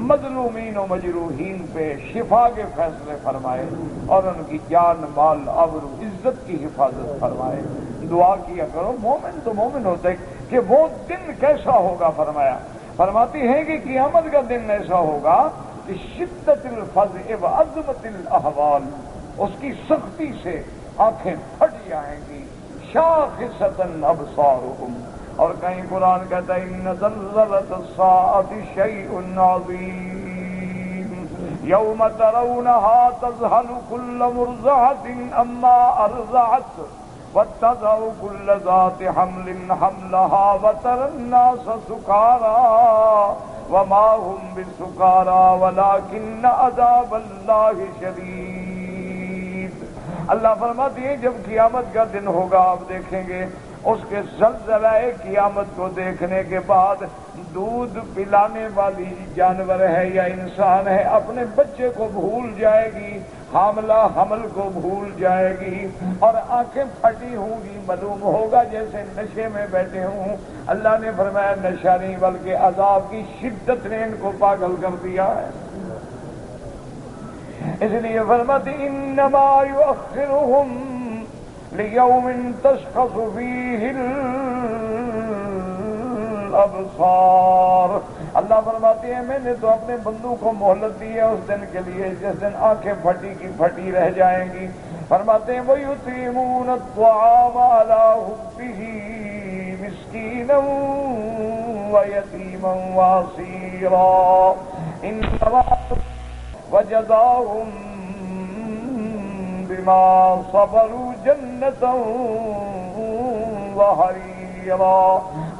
مظلومین و مجروحین پہ شفا کے فیصلے فرمائے، اور ان کی جان، مال، آبرو، عزت کی حفاظت فرمائے۔ دعا کیا کرو، مومن تو مومن ہوتا ہے کہ وہ دن کیسا ہوگا فرماتی ہیں کہ قیامت کا دن ایسا ہوگا کہ شدت الفزع و عظمت الاحوال، اس کی سختی سے آنکھیں پھٹ جائیں گی، شاخصۃ ابصارہم، اور کہیں قرآن کہتا ہے ان زلزلۃ الساعۃ شیء عظیم یوم ترونها تذہل کل مرضعۃ عما ارضعت وتضع كل ذات حمل حملها وترى الناس سكارى وما هم بسكارى ولكن عذاب الله شديد۔ اللہ فرماتے ہیں جب قیامت کا دن ہوگا آپ دیکھیں گے، اس کے زلزلہ قیامت کو دیکھنے کے بعد دودھ پلانے والی جانور ہے یا انسان ہے اپنے بچے کو بھول جائے گی، حاملہ حمل کو بھول جائے گی، اور آنکھیں پھٹی ہوں گی، معلوم ہوگا جیسے نشے میں بیٹھے ہوں۔ اللہ نے فرمایا نشہ نہیں بلکہ عذاب کی شدت نے ان کو پاگل کر دیا ہے۔ اس لیے فرماتے انما یؤخرہم لیوم تشخص فیہ الابصار۔ اللہ فرماتے ہیں میں نے تو اپنے بندوں کو مہلت دی ہے اس دن کے لیے جس دن آنکھیں پھٹی کی پھٹی رہ جائیں گی۔ فرماتے ہیں وَيُطْعِمُونَ الطَّعَامَ عَلَىٰ حُبِّهِ مِسْكِينًا وَيَتِيمًا وَأَسِيرًا إِنَّمَا وَجَزَاهُم بِمَا صَبَرُوا جَنَّةً وَحَرِيرًا۔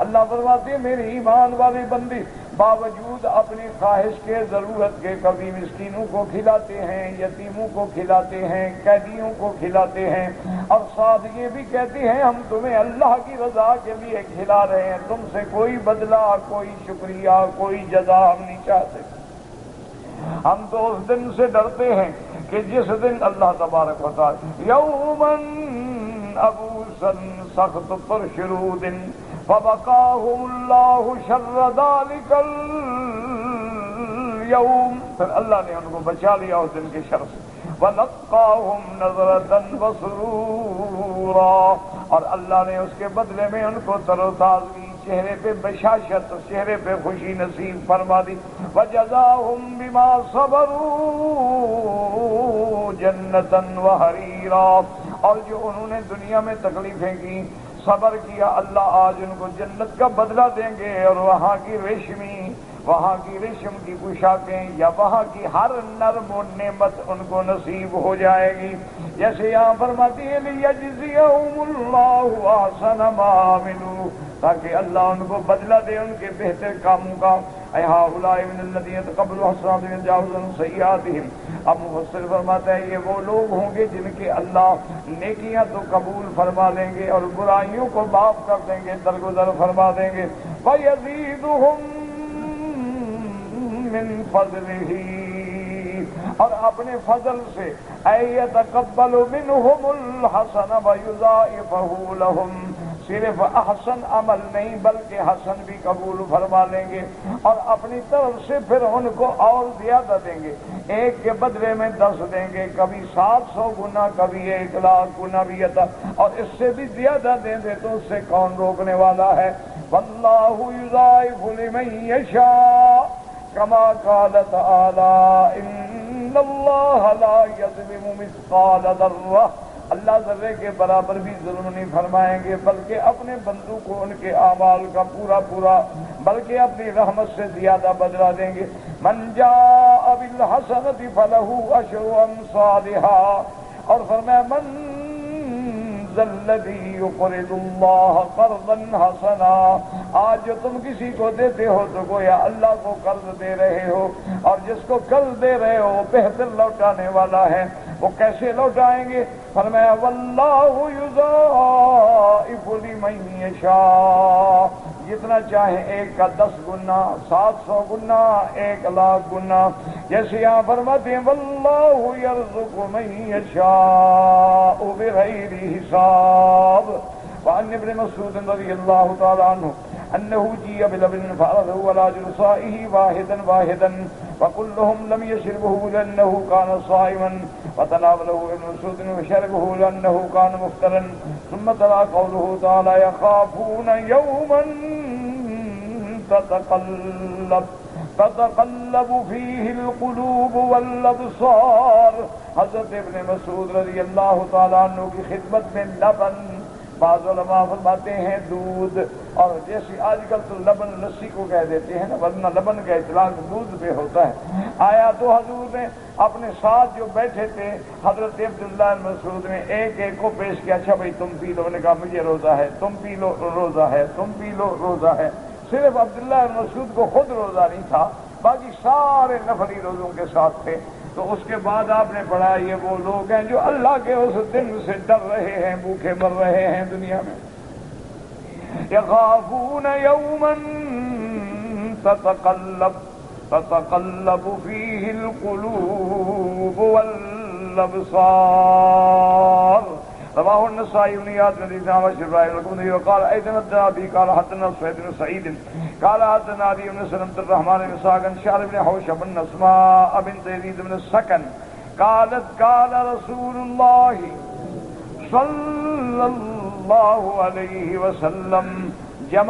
اللہ فرماتے ہیں میرے ایمان والے بندے باوجود اپنی خواہش کے، ضرورت کے، کبھی مسکینوں کو کھلاتے ہیں، یتیموں کو کھلاتے ہیں، قیدیوں کو کھلاتے ہیں، اور ساتھ یہ بھی کہتے ہیں ہم تمہیں اللہ کی رضا کے لیے کھلا رہے ہیں، تم سے کوئی بدلہ، کوئی شکریہ، کوئی جزا ہم نہیں چاہتے۔ ہم تو اس دن سے ڈرتے ہیں کہ جس دن اللہ تبارک و تعالی یومن ابوسا سخت پر شروع دن فبقاہم اللہ شر ذالک اليوم، پھر اللہ نے ان کو بچا لیا اس دن کے شر سے، وَلَقَّاهُمْ نَظْرَةً وَسُرُورًا، اور اللہ نے اس کے بدلے میں ان کو تر و تازگی، چہرے پہ بشاشت، چہرے پہ خوشی نصیب فرما دی۔ وَجَزَاهُمْ بِمَا صَبَرُوا جَنَّةً وَحَرِيرًا، اور جو انہوں نے دنیا میں تکلیفیں کی، صبر کیا، اللہ آج ان کو جنت کا بدلہ دیں گے، اور وہاں کی ریشمی وہاں کی ریشم کی پوشاکیں یا وہاں کی ہر نرم و نعمت ان کو نصیب ہو جائے گی. جیسے یہاں فرماتی ہے لیجزیہم اللہ احسن ما عملوا، تاکہ اللہ ان کو بدلہ دے ان کے بہتر کاموں کا. ہؤلاء من الذین یتقبلوا الحسنات ویتجاوز عن سیئاتہم. اب مفسر فرماتا ہے یہ وہ لوگ ہوں گے جن کے اللہ نیکیاں تو قبول فرما لیں گے اور برائیوں کو معاف کر دیں گے، درگزر فرما دیں گے. وَيَزِيدُهُم مِّن فَضْلِهِ، اور اپنے فضل سے يَتَقَبَّلُ مِنْهُمُ الْحَسَنَ وَيُضَاعِفَهُ لَهُمْ، صرف احسن عمل نہیں بلکہ حسن بھی قبول فرما لیں گے اور اپنی طرف سے پھر ان کو اور زیادہ دیں گے. ایک کے بدلے میں 10 دیں گے، کبھی 700 گنا، کبھی 1,00,000 گنا بھی عطا، اور اس سے بھی زیادہ دیں دے تو اس سے کون روکنے والا ہے. واللہ یضاعف لمن یشاء کما قال تعالی ان اللہ لا یظلم مثقال ذرہ. اللہ ذرے کے برابر بھی ظلم نہیں فرمائیں گے بلکہ اپنے بندوں کو ان کے اعمال کا پورا بلکہ اپنی رحمت سے زیادہ بدلہ دیں گے. من جاء بالحسنۃ فلہ عشر امثالها، اور فرمایا من ذا الذی یقرض اللہ قرضا حسنا. آج جو تم کسی کو دیتے ہو تو گویا اللہ کو قرض دے رہے ہو، اور جس کو قرض دے رہے ہو بہتر لوٹانے والا ہے. وہ کیسے لوٹائیں گے؟ فرمایا واللہ یضاعف لمن یشاء، جتنا چاہے 1 کا 10 گنا، 700 گنا، 1,00,000 گنا. جیسے یہاں فرماتے ہیں واللہ یرزق من یشاء بغیر حساب. وعن ابن مسعود رضی اللہ تعالی عنہ انه جيء بلبن فعرضه على جلسائه واحدا وكلهم لم يشربه لانه كان صائما، فتناوله ابن مسعود وشربه لانه كان مفطرا. ثم تلا قوله تعالى يخافون يوما تتقلب فيه القلوب والابصار. حضرت ابن مسعود رضی اللہ تعالیٰ عنہ کی خدمت میں لبن، بعض علماء فرماتے ہیں دودھ، اور جیسے آج کل تو لبن لسی کو کہہ دیتے ہیں نا، ورنہ لبن کا اطلاق دودھ پہ ہوتا ہے. آیا تو حضور نے اپنے ساتھ جو بیٹھے تھے حضرت عبداللہ مسعود نے ایک کو پیش کیا. اچھا بھائی تم پی لو. نے کہا مجھے روزہ ہے. تم پی لو روزہ ہے. تم پی لو روزہ ہے. صرف عبداللہ مسعود کو خود روزہ نہیں تھا، باقی سارے نفلی روزوں کے ساتھ تھے. تو اس کے بعد آپ نے پڑھا یہ وہ لوگ ہیں جو اللہ کے اس دن سے ڈر رہے ہیں، بھوکے مر رہے ہیں دنیا میں. یخافون یوما تتقلب فیہ القلوب والابصار. رواه النسائی بن یاد حدیث عامر شرائع القمدی وقال ایدن الدابی قال حدنا سعید بن سعید قال حدنا علی بن سلمۃ الرحمن بن ساکن شعر بن حوشب بن اسماء بنت یزید بن السکن قالت قال رسول اللہ صلی اللہ علیہ وسلم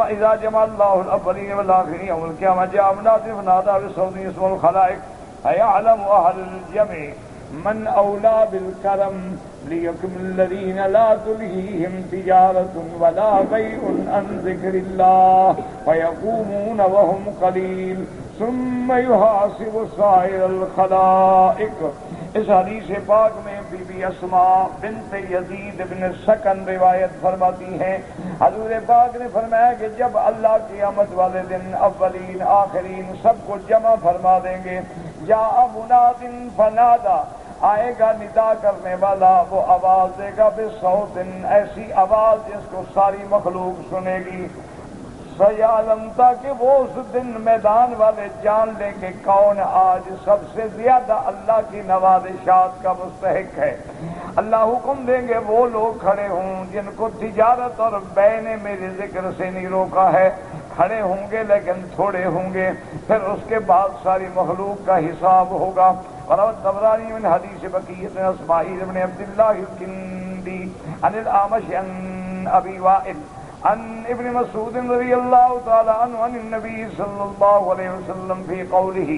اذا جمع اللہ الاولین والآخرین یوم القیامہ جاء مناد فنادى بصوت اسمه الخلائق ايعلم اهل الجمع من أولى بالكرم ليكم الذين لا تلهيهم تجارة ولا بيع عن ذكر الله فيقومون وهم قليل ثم يحاسب سائر الخلائق. اس حدیث پاک میں بی بی اسماء بنت یزید بن سکن روایت فرماتی ہیں حضور پاک نے فرمایا کہ جب اللہ قیامت والے دن اولین آخرین سب کو جمع فرما دیں گے، جاء مناد فنادا، آئے گا ندا کرنے والا، وہ آواز دے گا بصوت، ایسی آواز جس کو ساری مخلوق سنے گی. سیعلم، تاکہ وہ اس دن میدان والے جان لیں کہ کون آج سب سے زیادہ اللہ کی نوازشات کا مستحق ہے. اللہ حکم دیں گے وہ لوگ کھڑے ہوں جن کو تجارت اور بے نے میرے ذکر سے نہیں روکا ہے. کھڑے ہوں گے لیکن تھوڑے ہوں گے. پھر اس کے بعد ساری مخلوق کا حساب ہوگا. رواه الطبراني من حديث بقية بن اسماعيل بن عبد الله الكندي عن الأعمش عن أبي وائل عن ابن مسعود رضي الله تعالى عنه عن النبي صلى الله عليه وسلم في قوله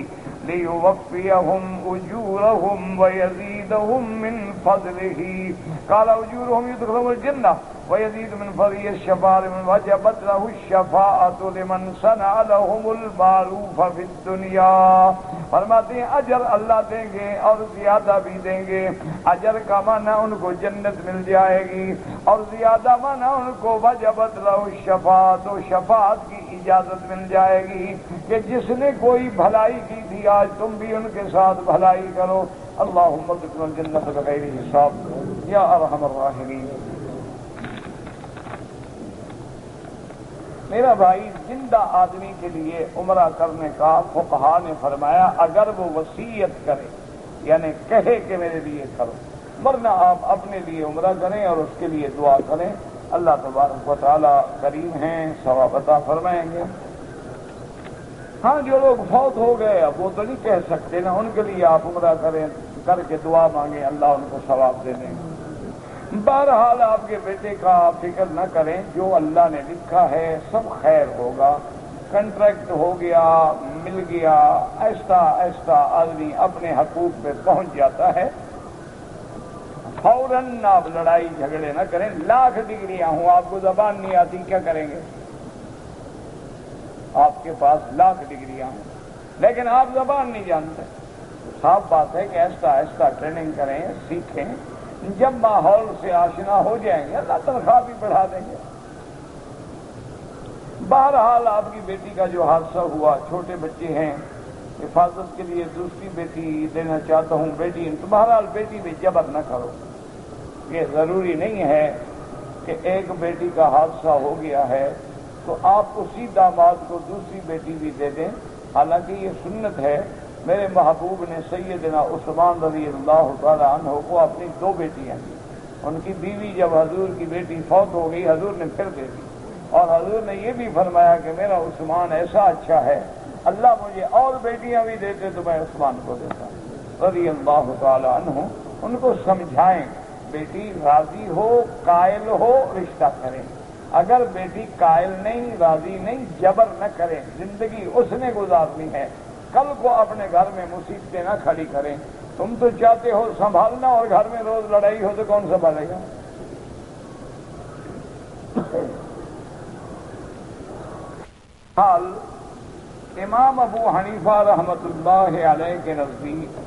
ليوفيهم أجورهم ويزيد ويزيدهم من فضله قال أجورهم يدخلون الجنة ويزيد من فضله الشفاعة لمن وجبت له الشفاعة لمن صنع لهم المعروف في الدنيا. فرماتے ہیں اجر اللہ دیں گے اور زیادہ بھی دیں گے. اجر کا معنی ان کو جنت مل جائے گی اور زیادہ معنی ان کو وجبت له الشفاعة، تو شفاعت کی اجازت مل جائے گی کہ جس نے کوئی بھلائی کی تھی آج تم بھی ان کے ساتھ بھلائی کرو. اللہم ادخلنا الجنۃ بغیر حساب یا ارحم الراحمین. میرا بھائی، زندہ آدمی کے لیے عمرہ کرنے کا فقہا نے فرمایا اگر وہ وصیت کرے یعنی کہے کہ میرے لیے کرو، ورنہ آپ اپنے لیے عمرہ کریں اور اس کے لیے دعا کریں. اللہ تبارک و تعالی کریم ہیں، ثواب عطا فرمائیں گے. ہاں جو لوگ فوت ہو گئے اب وہ تو نہیں کہہ سکتے نا، ان کے لیے آپ عمرہ کریں، کر کے دعا مانگیں، اللہ ان کو ثواب دے دیں گے. بہرحال آپ کے بیٹے کا آپ فکر نہ کریں، جو اللہ نے لکھا ہے سب خیر ہوگا. کنٹریکٹ ہو گیا، مل گیا، ایسا ایسا آدمی اپنے حقوق پہ پہنچ جاتا ہے. فوراً آپ لڑائی جھگڑے نہ کریں. لاکھ ڈگریاں ہوں، آپ کو زبان نہیں آتی کیا کریں گے؟ آپ کے پاس لاکھ ڈگریاں ہوں لیکن آپ زبان نہیں جانتے. صاف بات ہے کہ ایسا ایسا ٹریننگ کریں، سیکھیں. جب ماحول سے آشنا ہو جائیں گے اللہ تنخواہ بھی بڑھا دیں گے. بہرحال آپ کی بیٹی کا جو حادثہ ہوا، چھوٹے بچے ہیں، حفاظت کے لیے دوسری بیٹی دینا چاہتا ہوں. بیٹی تو بہرحال بیٹی بھی جبر نہ کرو. یہ ضروری نہیں ہے کہ ایک بیٹی کا حادثہ ہو گیا ہے تو آپ اسی داماد کو دوسری بیٹی بھی دے دیں. حالانکہ یہ سنت ہے. میرے محبوب نے سیدنا عثمان رضی اللہ تعالی عنہ کو اپنی 2 بیٹیاں دی. ان کی بیوی جب حضور کی بیٹی فوت ہو گئی حضور نے پھر دے دی، اور حضور نے یہ بھی فرمایا کہ میرا عثمان ایسا اچھا ہے، اللہ مجھے اور بیٹیاں بھی دیتے تو میں عثمان کو دیتا رضی اللہ تعالی عنہ. ان کو سمجھائیں بیٹی راضی ہو، قائل ہو، رشتہ کریں. اگر بیٹی قائل نہیں، راضی نہیں، جبر نہ کریں. زندگی اس نے گزارنی ہے، کل کو اپنے گھر میں مصیبتیں نہ کھڑی کریں. تم تو چاہتے ہو سنبھالنا اور گھر میں روز لڑائی ہو تو کون سنبھالے گا؟ حال امام ابو حنیفہ رحمۃ اللہ علیہ کے نزدیک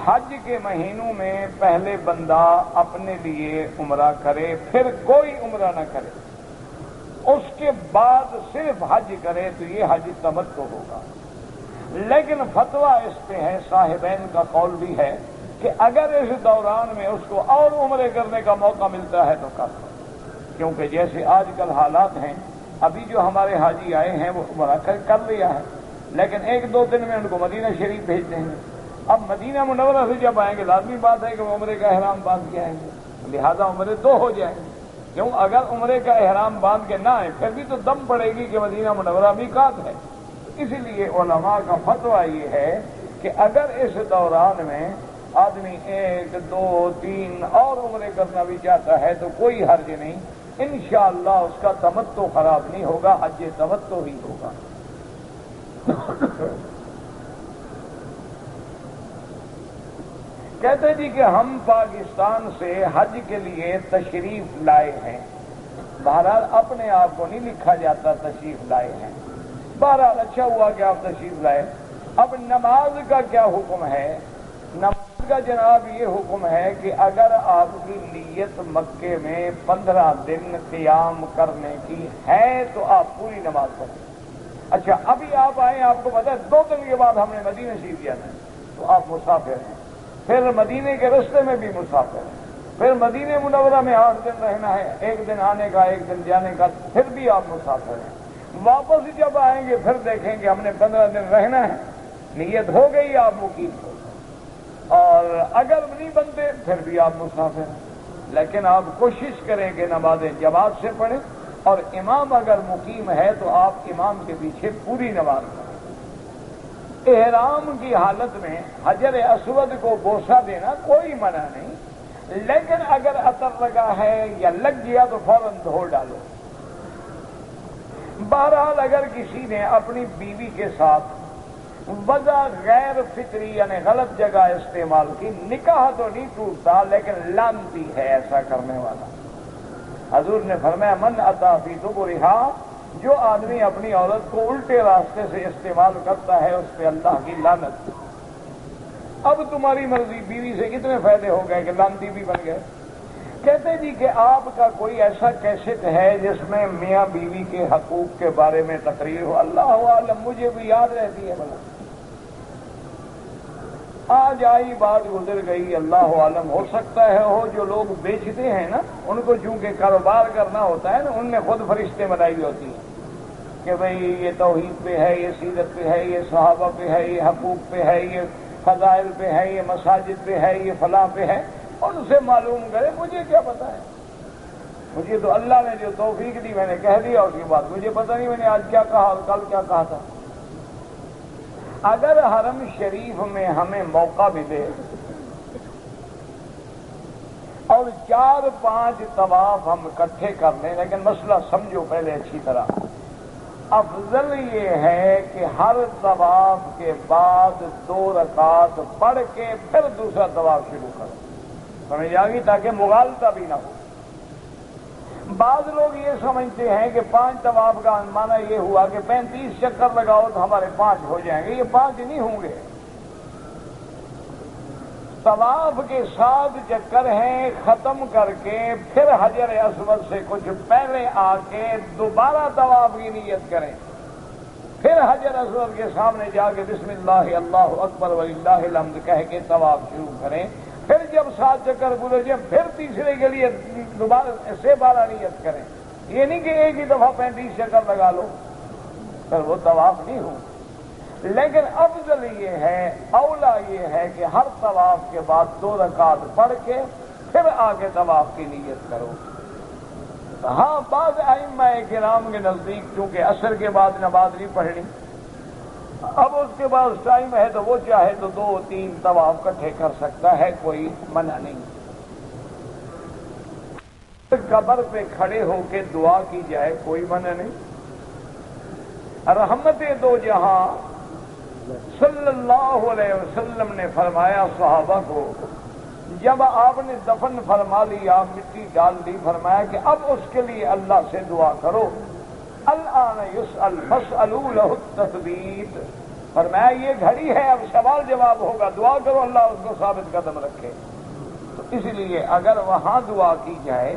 حج کے مہینوں میں پہلے بندہ اپنے لیے عمرہ کرے، پھر کوئی عمرہ نہ کرے، اس کے بعد صرف حج کرے تو یہ حج تمتع ہوگا. لیکن فتویٰ اس پہ ہے، صاحبین کا قول بھی ہے کہ اگر اس دوران میں اس کو اور عمرے کرنے کا موقع ملتا ہے تو کر لو. کیونکہ جیسے آج کل حالات ہیں، ابھی جو ہمارے حاجی آئے ہیں وہ عمرہ کر لیا ہے لیکن 1-2 دن میں ان کو مدینہ شریف بھیج دیں گے. اب مدینہ منورہ سے جب آئیں گے لازمی بات ہے کہ وہ عمرے کا احرام باندھ کے آئیں گے، لہذا عمرے 2 ہو جائیں گے. کیوں؟ اگر عمرے کا احرام باندھ کے نہ آئے پھر بھی تو دم پڑے گی کہ مدینہ منورہ میقات ہے. اسی لیے علماء کا فتویٰ یہ ہے کہ اگر اس دوران میں آدمی 1، 2، 3 اور عمرے کرنا بھی چاہتا ہے تو کوئی حرج نہیں. انشاءاللہ اس کا تمتع خراب نہیں ہوگا، حج تمتع ہی ہوگا. کہتے جی کہ ہم پاکستان سے حج کے لیے تشریف لائے ہیں. بہرحال اپنے آپ کو نہیں لکھا جاتا تشریف لائے ہیں. بہرحال اچھا ہوا کہ آپ تشریف لائے. اب نماز کا کیا حکم ہے؟ نماز کا جناب یہ حکم ہے کہ اگر آپ کی نیت مکے میں 15 دن قیام کرنے کی ہے تو آپ پوری نماز پڑھیں. اچھا ابھی آپ آئے، آپ کو پتا ہے 2 دن کے بعد ہم نے مدینہ شریف جانا ہے تو آپ مسافر ہیں. پھر مدینے کے رستے میں بھی مسافر ہیں. پھر مدینہ منورہ میں 8 دن رہنا ہے، 1 دن آنے کا 1 دن جانے کا، پھر بھی آپ مسافر ہیں. واپس جب آئیں گے پھر دیکھیں گے ہم نے 15 دن رہنا ہے، نیت ہو گئی آپ مقیم ہو. اور اگر نہیں بنتے پھر بھی آپ مسافر ہیں. لیکن آپ کوشش کریں کہ نمازیں جماعت سے پڑھیں، اور امام اگر مقیم ہے تو آپ امام کے پیچھے پوری نماز پڑھیں. احرام کی حالت میں حجر اسود کو بوسہ دینا کوئی منع نہیں، لیکن اگر عطر لگا ہے یا لگ گیا تو فوراً دھو ڈالو. بہرحال اگر کسی نے اپنی بیوی کے ساتھ وجہ غیر فطری یعنی غلط جگہ استعمال کی، نکاح تو نہیں ٹوٹتا لیکن لعنتی ہے ایسا کرنے والا۔ حضور نے فرمایا من اتی فی دبرہا، جو آدمی اپنی عورت کو الٹے راستے سے استعمال کرتا ہے اس پہ اللہ کی لعنت۔ اب تمہاری مرضی، بیوی سے کتنے فائدے ہو گئے کہ لعنتی بھی بن گئے۔ کہتے جی کہ آپ کا کوئی ایسا کیسٹ ہے جس میں میاں بیوی کے حقوق کے بارے میں تقریر ہو؟ اللہ عالم، مجھے بھی یاد رہتی ہے بلا، آج آئی بات گزر گئی، اللہ عالم، ہو سکتا ہے ہو جو لوگ بیچتے ہیں نا ان کو چونکہ کاروبار کرنا ہوتا ہے نا، ان نے خود فرشتے بنائی ہوتی ہیں کہ بھئی یہ توحید پہ ہے، یہ سیرت پہ ہے، یہ صحابہ پہ ہے، یہ حقوق پہ ہے، یہ فضائل پہ ہے، یہ مساجد پہ ہے، یہ فلاں پہ ہے، اور اسے معلوم کرے۔ مجھے کیا پتا ہے، مجھے تو اللہ نے جو توفیق دی میں نے کہہ دیا، اس کے بعد مجھے پتہ نہیں میں نے آج کیا کہا اور کل کیا کہا تھا۔ اگر حرم شریف میں ہمیں موقع ملے اور 4-5 طواف ہم اکٹھے کر لیں، لیکن مسئلہ سمجھو پہلے اچھی طرح، افضل یہ ہے کہ ہر طواف کے بعد 2 رکعات پڑھ کے پھر دوسرا طواف شروع کریں، سمجھ آ گئی، تاکہ مغالطہ بھی نہ ہو۔ بعض لوگ یہ سمجھتے ہیں کہ 5 طواف کا معنی یہ ہوا کہ 35 چکر لگاؤ تو ہمارے 5 ہو جائیں گے، یہ 5 نہیں ہوں گے۔ طواف کے 7 چکر ہیں، ختم کر کے پھر حجر اسود سے کچھ پہلے آ کے دوبارہ طواف کی نیت کریں، پھر حجر اسود کے سامنے جا کے بسم اللہ اللہ اکبر وللہ الحمد کہہ کے طواف شروع کریں، پھر جب 7 چکر گزر جائیں پھر تیسرے کے لیے دوبارہ سے 12 نیت کریں۔ یہ نہیں کہ ایک ہی دفعہ 35 چکر لگا لو، پھر وہ طواف نہیں ہو۔ لیکن افضل یہ ہے، اولا یہ ہے کہ ہر طواف کے بعد 2 رکعات پڑھ کے پھر آگے طواف کی نیت کرو۔ ہاں، بعض ائمہ کرام کے نزدیک چونکہ عصر کے بعد نماز نہیں پڑھنی، اب اس کے بعد ٹائم ہے تو وہ چاہے تو 2-3 طواف اکٹھے کر سکتا ہے، کوئی منع نہیں۔ قبر پہ کھڑے ہو کے دعا کی جائے، کوئی منع نہیں۔ رحمت دو جہاں صلی اللہ علیہ وسلم نے فرمایا صحابہ کو، جب آپ نے دفن فرما لیا، مٹی ڈال دی، فرمایا کہ اب اس کے لیے اللہ سے دعا کرو، الآن یسأل فاسألوا له التثبیت، فرمایا یہ گھڑی ہے اب سوال جواب ہوگا، دعا کرو اللہ اس کو ثابت قدم رکھے۔ تو اس لیے اگر وہاں دعا کی جائے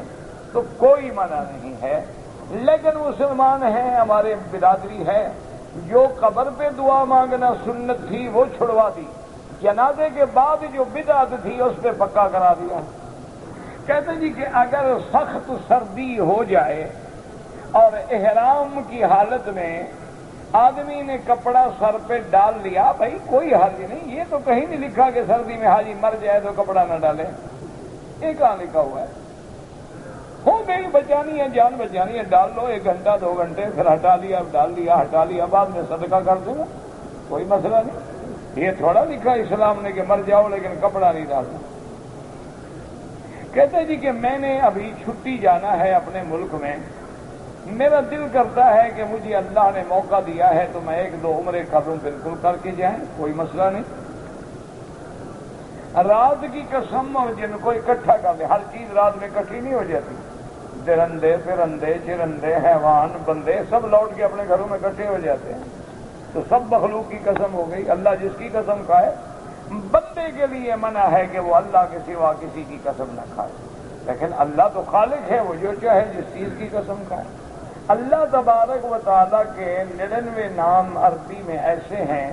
تو کوئی منع نہیں ہے، لیکن مسلمان ہیں، ہمارے برادری ہے، جو قبر پہ دعا مانگنا سنت تھی وہ چھڑوا دی، جنازے کے بعد جو بدعت تھی اس پہ پکا کرا دیا۔ کہتے جی کہ اگر سخت سردی ہو جائے اور احرام کی حالت میں آدمی نے کپڑا سر پہ ڈال لیا، بھائی کوئی حرج نہیں، یہ تو کہیں نہیں لکھا کہ سردی میں حاجی مر جائے تو کپڑا نہ ڈالے، یہ کہاں لکھا ہوا ہے؟ ہو گئی بچانی ہے، جان بچانی ہے، ڈال لو، 1 گھنٹہ 2 گھنٹے، پھر ہٹا لیا، ڈال لیا، ہٹا لیا، بعد میں صدقہ کر دوں گا، کوئی مسئلہ نہیں۔ یہ تھوڑا لکھا اسلام نے کہ مر جاؤ لیکن کپڑا نہیں ڈالنا۔ کہتے جی کہ میں نے ابھی چھٹی جانا ہے اپنے ملک میں، میرا دل کرتا ہے کہ مجھے اللہ نے موقع دیا ہے تو میں 1-2 عمرے کر لوں، بالکل کر کے جائیں، کوئی مسئلہ نہیں۔ رات کی قسم جن کو اکٹھا کر دے، ہر چیز رات میں اکٹھی نہیں ہو جاتی، درندے پرندے چرندے حیوان بندے سب لوٹ کے اپنے گھروں میں اکٹھے ہو جاتے ہیں، تو سب مخلوق کی قسم ہو گئی، اللہ جس کی قسم کھائے۔ بندے کے لیے منع ہے کہ وہ اللہ کے سوا کسی کی قسم نہ کھائے، لیکن اللہ تو خالق ہے، وہ جو چاہے جس چیز کی قسم کھائے۔ اللہ تبارک و تعالیٰ کے 99 نام عربی میں ایسے ہیں،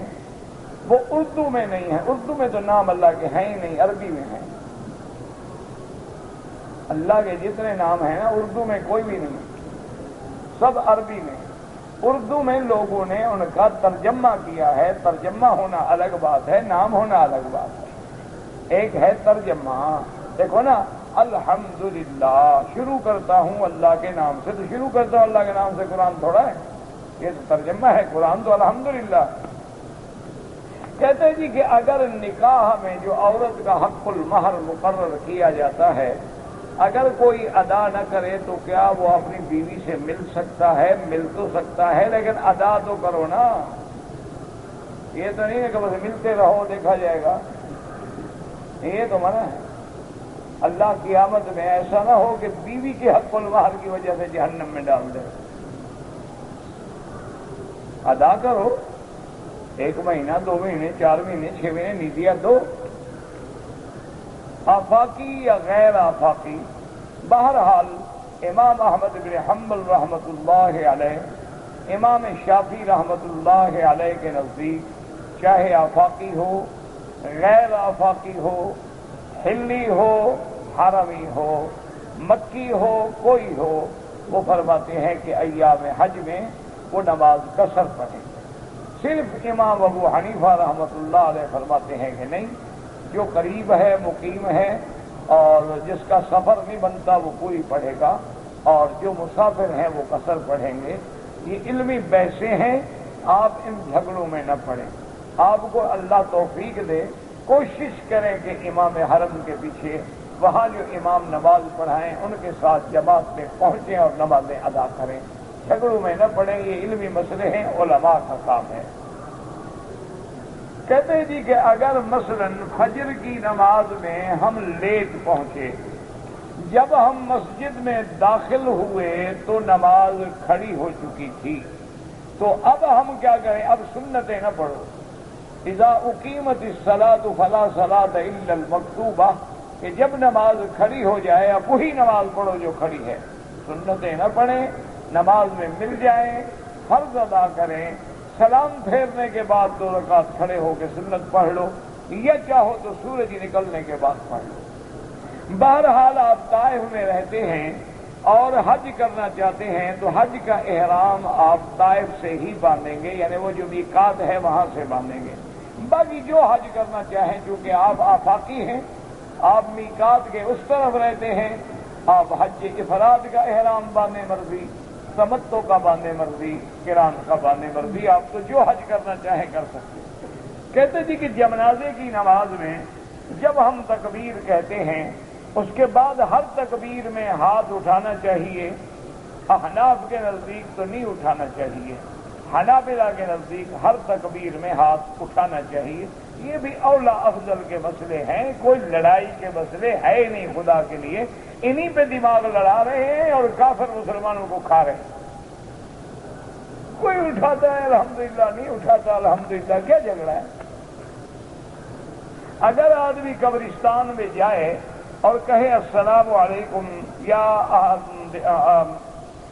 وہ اردو میں نہیں ہیں، اردو میں تو نام اللہ کے ہیں ہی نہیں، عربی میں ہیں۔ اللہ کے جتنے نام ہیں نا اردو میں کوئی بھی نہیں، سب عربی میں۔ اردو میں لوگوں نے ان کا ترجمہ کیا ہے، ترجمہ ہونا الگ بات ہے، نام ہونا الگ بات ہے۔ ایک ہے ترجمہ، دیکھو نا، الحمدللہ شروع کرتا ہوں اللہ کے نام سے، تو شروع کرتا ہوں اللہ کے نام سے، قرآن تھوڑا ہے، یہ تو ترجمہ ہے، قرآن تو الحمدللہ۔ کہتے ہیں جی کہ اگر نکاح میں جو عورت کا حق المہر مقرر کیا جاتا ہے، اگر کوئی ادا نہ کرے تو کیا وہ اپنی بیوی سے مل سکتا ہے؟ مل تو سکتا ہے لیکن ادا تو کرو نا۔ یہ تو نہیں ہے کہ بس ملتے رہو دیکھا جائے گا، یہ تو منع ہے۔ اللہ کی قیامت میں ایسا نہ ہو کہ بیوی کے حق المہر کی وجہ سے جہنم میں ڈال دے۔ ادا کرو، 1 مہینہ 2 مہینے 4 مہینے 6 مہینے نیدیاں دو، آفاقی یا غیر آفاقی۔ بہرحال امام احمد بن حنبل رحمۃ اللہ علیہ، امام شافعی رحمۃ اللہ علیہ کے نزدیک چاہے آفاقی ہو، غیر آفاقی ہو، حلی ہو، حرمی ہو، مکی ہو، کوئی ہو، وہ فرماتے ہیں کہ ایام حج میں وہ نماز قصر پڑھے۔ صرف امام ابو حنیفہ رحمۃ اللہ علیہ فرماتے ہیں کہ نہیں، جو قریب ہے مقیم ہے اور جس کا سفر نہیں بنتا وہ پوری پڑھے گا، اور جو مسافر ہیں وہ قصر پڑھیں گے۔ یہ علمی بحثیں ہیں، آپ ان جھگڑوں میں نہ پڑیں۔ آپ کو اللہ توفیق دے، کوشش کریں کہ امام حرم کے پیچھے وہاں جو امام نماز پڑھائیں ان کے ساتھ جماعت میں پہنچیں اور نمازیں ادا کریں۔ جھگڑوں میں نہ پڑیں، یہ علمی مسئلے ہیں، علماء کا کام ہے۔ کہتے ہیں جی کہ اگر مثلا فجر کی نماز میں ہم لیٹ پہنچے، جب ہم مسجد میں داخل ہوئے تو نماز کھڑی ہو چکی تھی، تو اب ہم کیا کریں؟ اب سنتیں نہ پڑھو۔ اذا اقیمت الصلاۃ فلا صلاۃ الا المکتوبہ، کہ جب نماز کھڑی ہو جائے اب وہی نماز پڑھو جو کھڑی ہے، سنتیں نہ پڑھیں، نماز میں مل جائیں، فرض ادا کریں، سلام پھیرنے کے بعد 2 رکعت کھڑے ہو کے سنت پڑھ لو، یا چاہو تو سورج نکلنے کے بعد پڑھ لو۔ بہرحال آپ طائف میں رہتے ہیں اور حج کرنا چاہتے ہیں تو حج کا احرام آپ طائف سے ہی باندھیں گے، یعنی وہ جو میقات ہے وہاں سے باندھیں گے۔ باقی جو حج کرنا چاہیں، چونکہ آپ آفاقی ہیں، آپ میقات کے اس طرف رہتے ہیں، آپ حج افراد کا احرام باندھیں مرضی، تمتع کا باندھیں مرضی، قران کا باندھیں مرضی، آپ تو جو حج کرنا چاہیں کر سکتے ہیں۔ کہتے تھے کہ جنازے کی نماز میں جب ہم تکبیر کہتے ہیں اس کے بعد ہر تکبیر میں ہاتھ اٹھانا چاہیے۔ احناف کے نزدیک تو نہیں اٹھانا چاہیے، حنابلہ کے نزدیک ہر تکبیر میں ہاتھ اٹھانا چاہیے۔ یہ بھی اولا افضل کے مسئلے ہیں، کوئی لڑائی کے مسئلے ہے ہی نہیں خدا کے لیے، انہی پہ دماغ لڑا رہے ہیں اور کافر مسلمانوں کو کھا رہے ہیں۔ کوئی اٹھاتا ہے الحمدللہ، نہیں اٹھاتا الحمدللہ، کیا جھگڑا ہے؟ اگر آدمی قبرستان میں جائے اور کہے السلام علیکم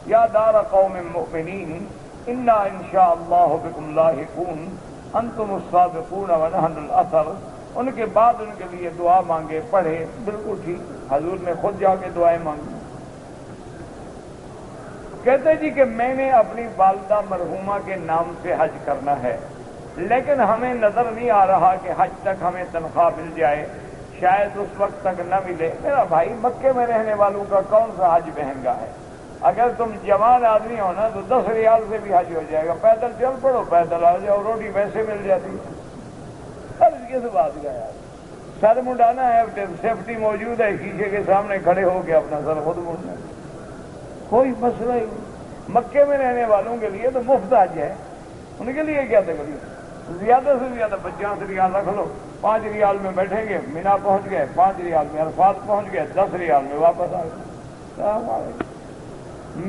یا دار قوم مؤمنین انا انشاء اللہ بکم لاحقون انتم السابقون ونحن الاثر، ان کے بعد ان کے لیے دعا مانگے، پڑھے، بالکل ٹھیک، حضور نے خود جا کے دعائیں مانگی۔ کہتے جی کہ میں نے اپنی والدہ مرحومہ کے نام سے حج کرنا ہے، لیکن ہمیں نظر نہیں آ رہا کہ حج تک ہمیں تنخواہ مل جائے، شاید اس وقت تک نہ ملے۔ میرا بھائی، مکے میں رہنے والوں کا کون سا حج مہنگا ہے؟ اگر تم جوان آدمی ہو نا تو 10 ریال سے بھی حج ہو جائے گا، پیدل چل پڑو، پیدل آ جاؤ، روٹی ویسے مل جاتی ہے۔ فرض کس بات کا یار؟ سر منڈانا ہے، سیفٹی موجود ہے، شیشے کے سامنے کھڑے ہو کے اپنا سر خود مڑنا، کوئی مسئلہ ہی نہیں۔ مکے میں رہنے والوں کے لیے تو مفت حج ہے، ان کے لیے کیا تکلیف؟ زیادہ سے زیادہ 50 ریال رکھ لو، 5 ریال میں بیٹھیں گے، مینا پہنچ گئے، 5 ریال میں عرفات پہنچ گئے، 10 ریال میں واپس آ گئے۔ السلام علیکم۔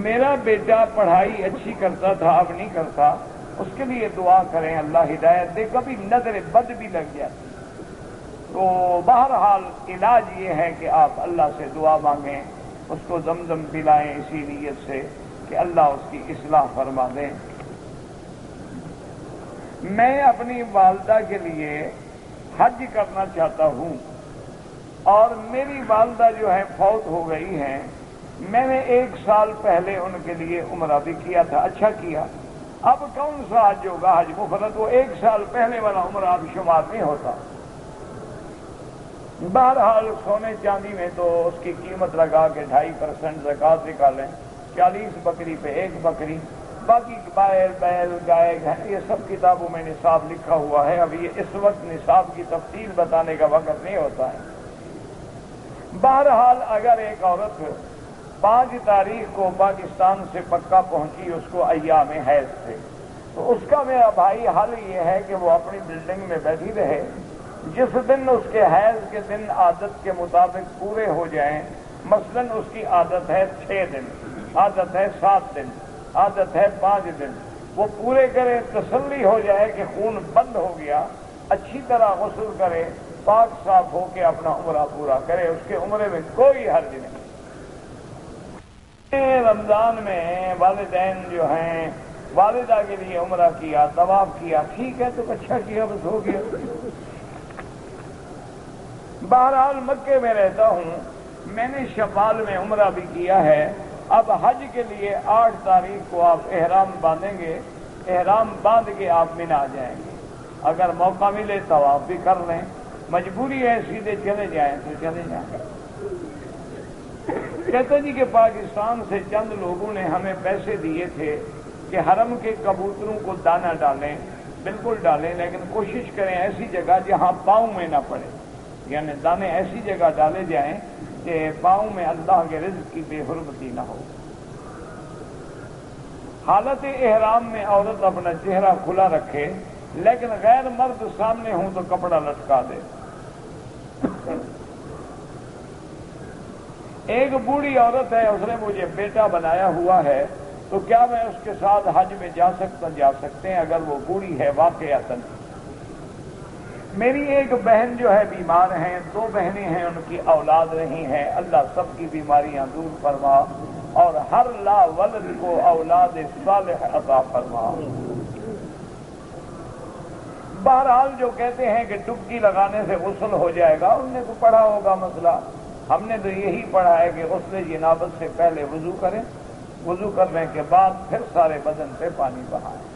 میرا بیٹا پڑھائی اچھی کرتا تھا، اب نہیں کرتا، اس کے لیے دعا کریں اللہ ہدایت دے، کبھی نظر بد بھی لگ جاتی۔ تو بہرحال علاج یہ ہے کہ آپ اللہ سے دعا مانگیں، اس کو زمزم پلائیں اسی نیت سے کہ اللہ اس کی اصلاح فرما دیں۔ میں اپنی والدہ کے لیے حج کرنا چاہتا ہوں اور میری والدہ جو ہے فوت ہو گئی ہیں، میں نے 1 سال پہلے ان کے لیے عمرہ بھی کیا تھا، اچھا کیا۔ اب کون سا حج ہوگا؟ حج مفرد، وہ 1 سال پہلے والا عمرہ اب شمار نہیں ہوتا۔ بہرحال سونے چاندی میں تو اس کی قیمت لگا کے 2.5% زکوٰۃ نکالیں، 40 بکری پہ 1 بکری، باقی بیل گائے یہ سب کتابوں میں نصاب لکھا ہوا ہے۔ اب یہ اس وقت نصاب کی تفصیل بتانے کا وقت نہیں ہوتا ہے۔ بہرحال اگر ایک عورت 5 تاریخ کو پاکستان سے مکہ پہنچی، اس کو ایام حیض تھے، تو اس کا میرا بھائی حل یہ ہے کہ وہ اپنی بلڈنگ میں بیٹھی رہے، جس دن اس کے حیض کے دن عادت کے مطابق پورے ہو جائیں، مثلاً اس کی عادت ہے 6 دن، عادت ہے 7 دن، عادت ہے 5 دن، وہ پورے کرے، تسلی ہو جائے کہ خون بند ہو گیا، اچھی طرح غسل کرے، پاک صاف ہو کے اپنا عمرہ پورا کرے، اس کے عمرے میں کوئی حرج نہیں۔ رمضان میں والدین جو ہیں والدہ کے لیے عمرہ کیا، طواف کیا، ٹھیک ہے، تو اچھا کیا، بس ہو گیا۔ بہرحال مکے میں رہتا ہوں، میں نے شوال میں عمرہ بھی کیا ہے۔ اب حج کے لیے 8 تاریخ کو آپ احرام باندھیں گے، احرام باندھ کے آپ مینا آ جائیں گے، اگر موقع ملے طواف بھی کر لیں، مجبوری ہے سیدھے چلے جائیں تو چلے جائیں۔ کہتے جی کہ پاکستان سے چند لوگوں نے ہمیں پیسے دیے تھے کہ حرم کے کبوتروں کو دانہ ڈالیں، بالکل ڈالیں، لیکن کوشش کریں ایسی جگہ جہاں پاؤں میں نہ پڑے، یعنی دانے ایسی جگہ ڈالے جائیں کہ پاؤں میں اللہ کے رزق کی بے حرمتی نہ ہو۔ حالت احرام میں عورت اپنا چہرہ کھلا رکھے، لیکن غیر مرد سامنے ہوں تو کپڑا لٹکا دے۔ ایک بوڑھی عورت ہے، اس نے مجھے بیٹا بنایا ہوا ہے، تو کیا میں اس کے ساتھ حج میں جا سکتے ہیں اگر وہ بوڑھی ہے واقعتاً؟ میری ایک بہن جو ہے بیمار ہیں، 2 بہنیں ہیں، ان کی اولاد نہیں ہے، اللہ سب کی بیماریاں دور فرما اور ہر لا ولد کو اولاد صالح عطا فرما۔ بہرحال جو کہتے ہیں کہ ڈبکی لگانے سے غسل ہو جائے گا، ان نے تو پڑھا ہوگا مسئلہ، ہم نے تو یہی پڑھا ہے کہ غسل جنابت سے پہلے وضو کریں، وضو کرنے کے بعد پھر سارے بدن پہ پانی بہائیں۔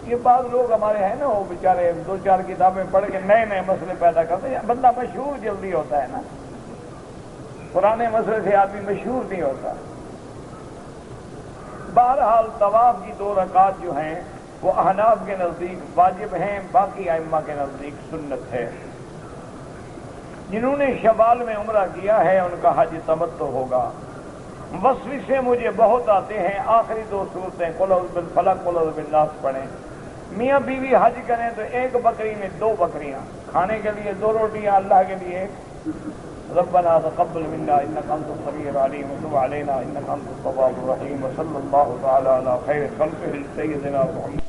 یہ بعض لوگ ہمارے ہیں نا، وہ بیچارے 2-4 کتابیں پڑھ کے نئے نئے مسئلے پیدا کرتے ہیں، بندہ مشہور جلدی ہوتا ہے نا، پرانے مسئلے سے آدمی مشہور نہیں ہوتا۔ بہرحال طواف کی 2 رکعات جو ہیں وہ احناف کے نزدیک واجب ہیں، باقی ائمہ کے نزدیک سنت ہے۔ جنہوں نے شوال میں عمرہ کیا ہے ان کا حج تمتع ہوگا۔ وسوسے مجھے بہت آتے ہیں، آخری 2 صورتیں قل اعوذ بالفلق قل اعوذ بالناس پڑھیں۔ میاں بیوی حج کریں تو 1 بکری میں 2 بکریاں، کھانے کے لیے 2 روٹیاں، اللہ کے لیے 1۔ ربنا تقبل منا انك انت السميع العليم وتب علينا انك انت التواب الرحيم وصلى الله تعالى على خير خلقه سيدنا محمد۔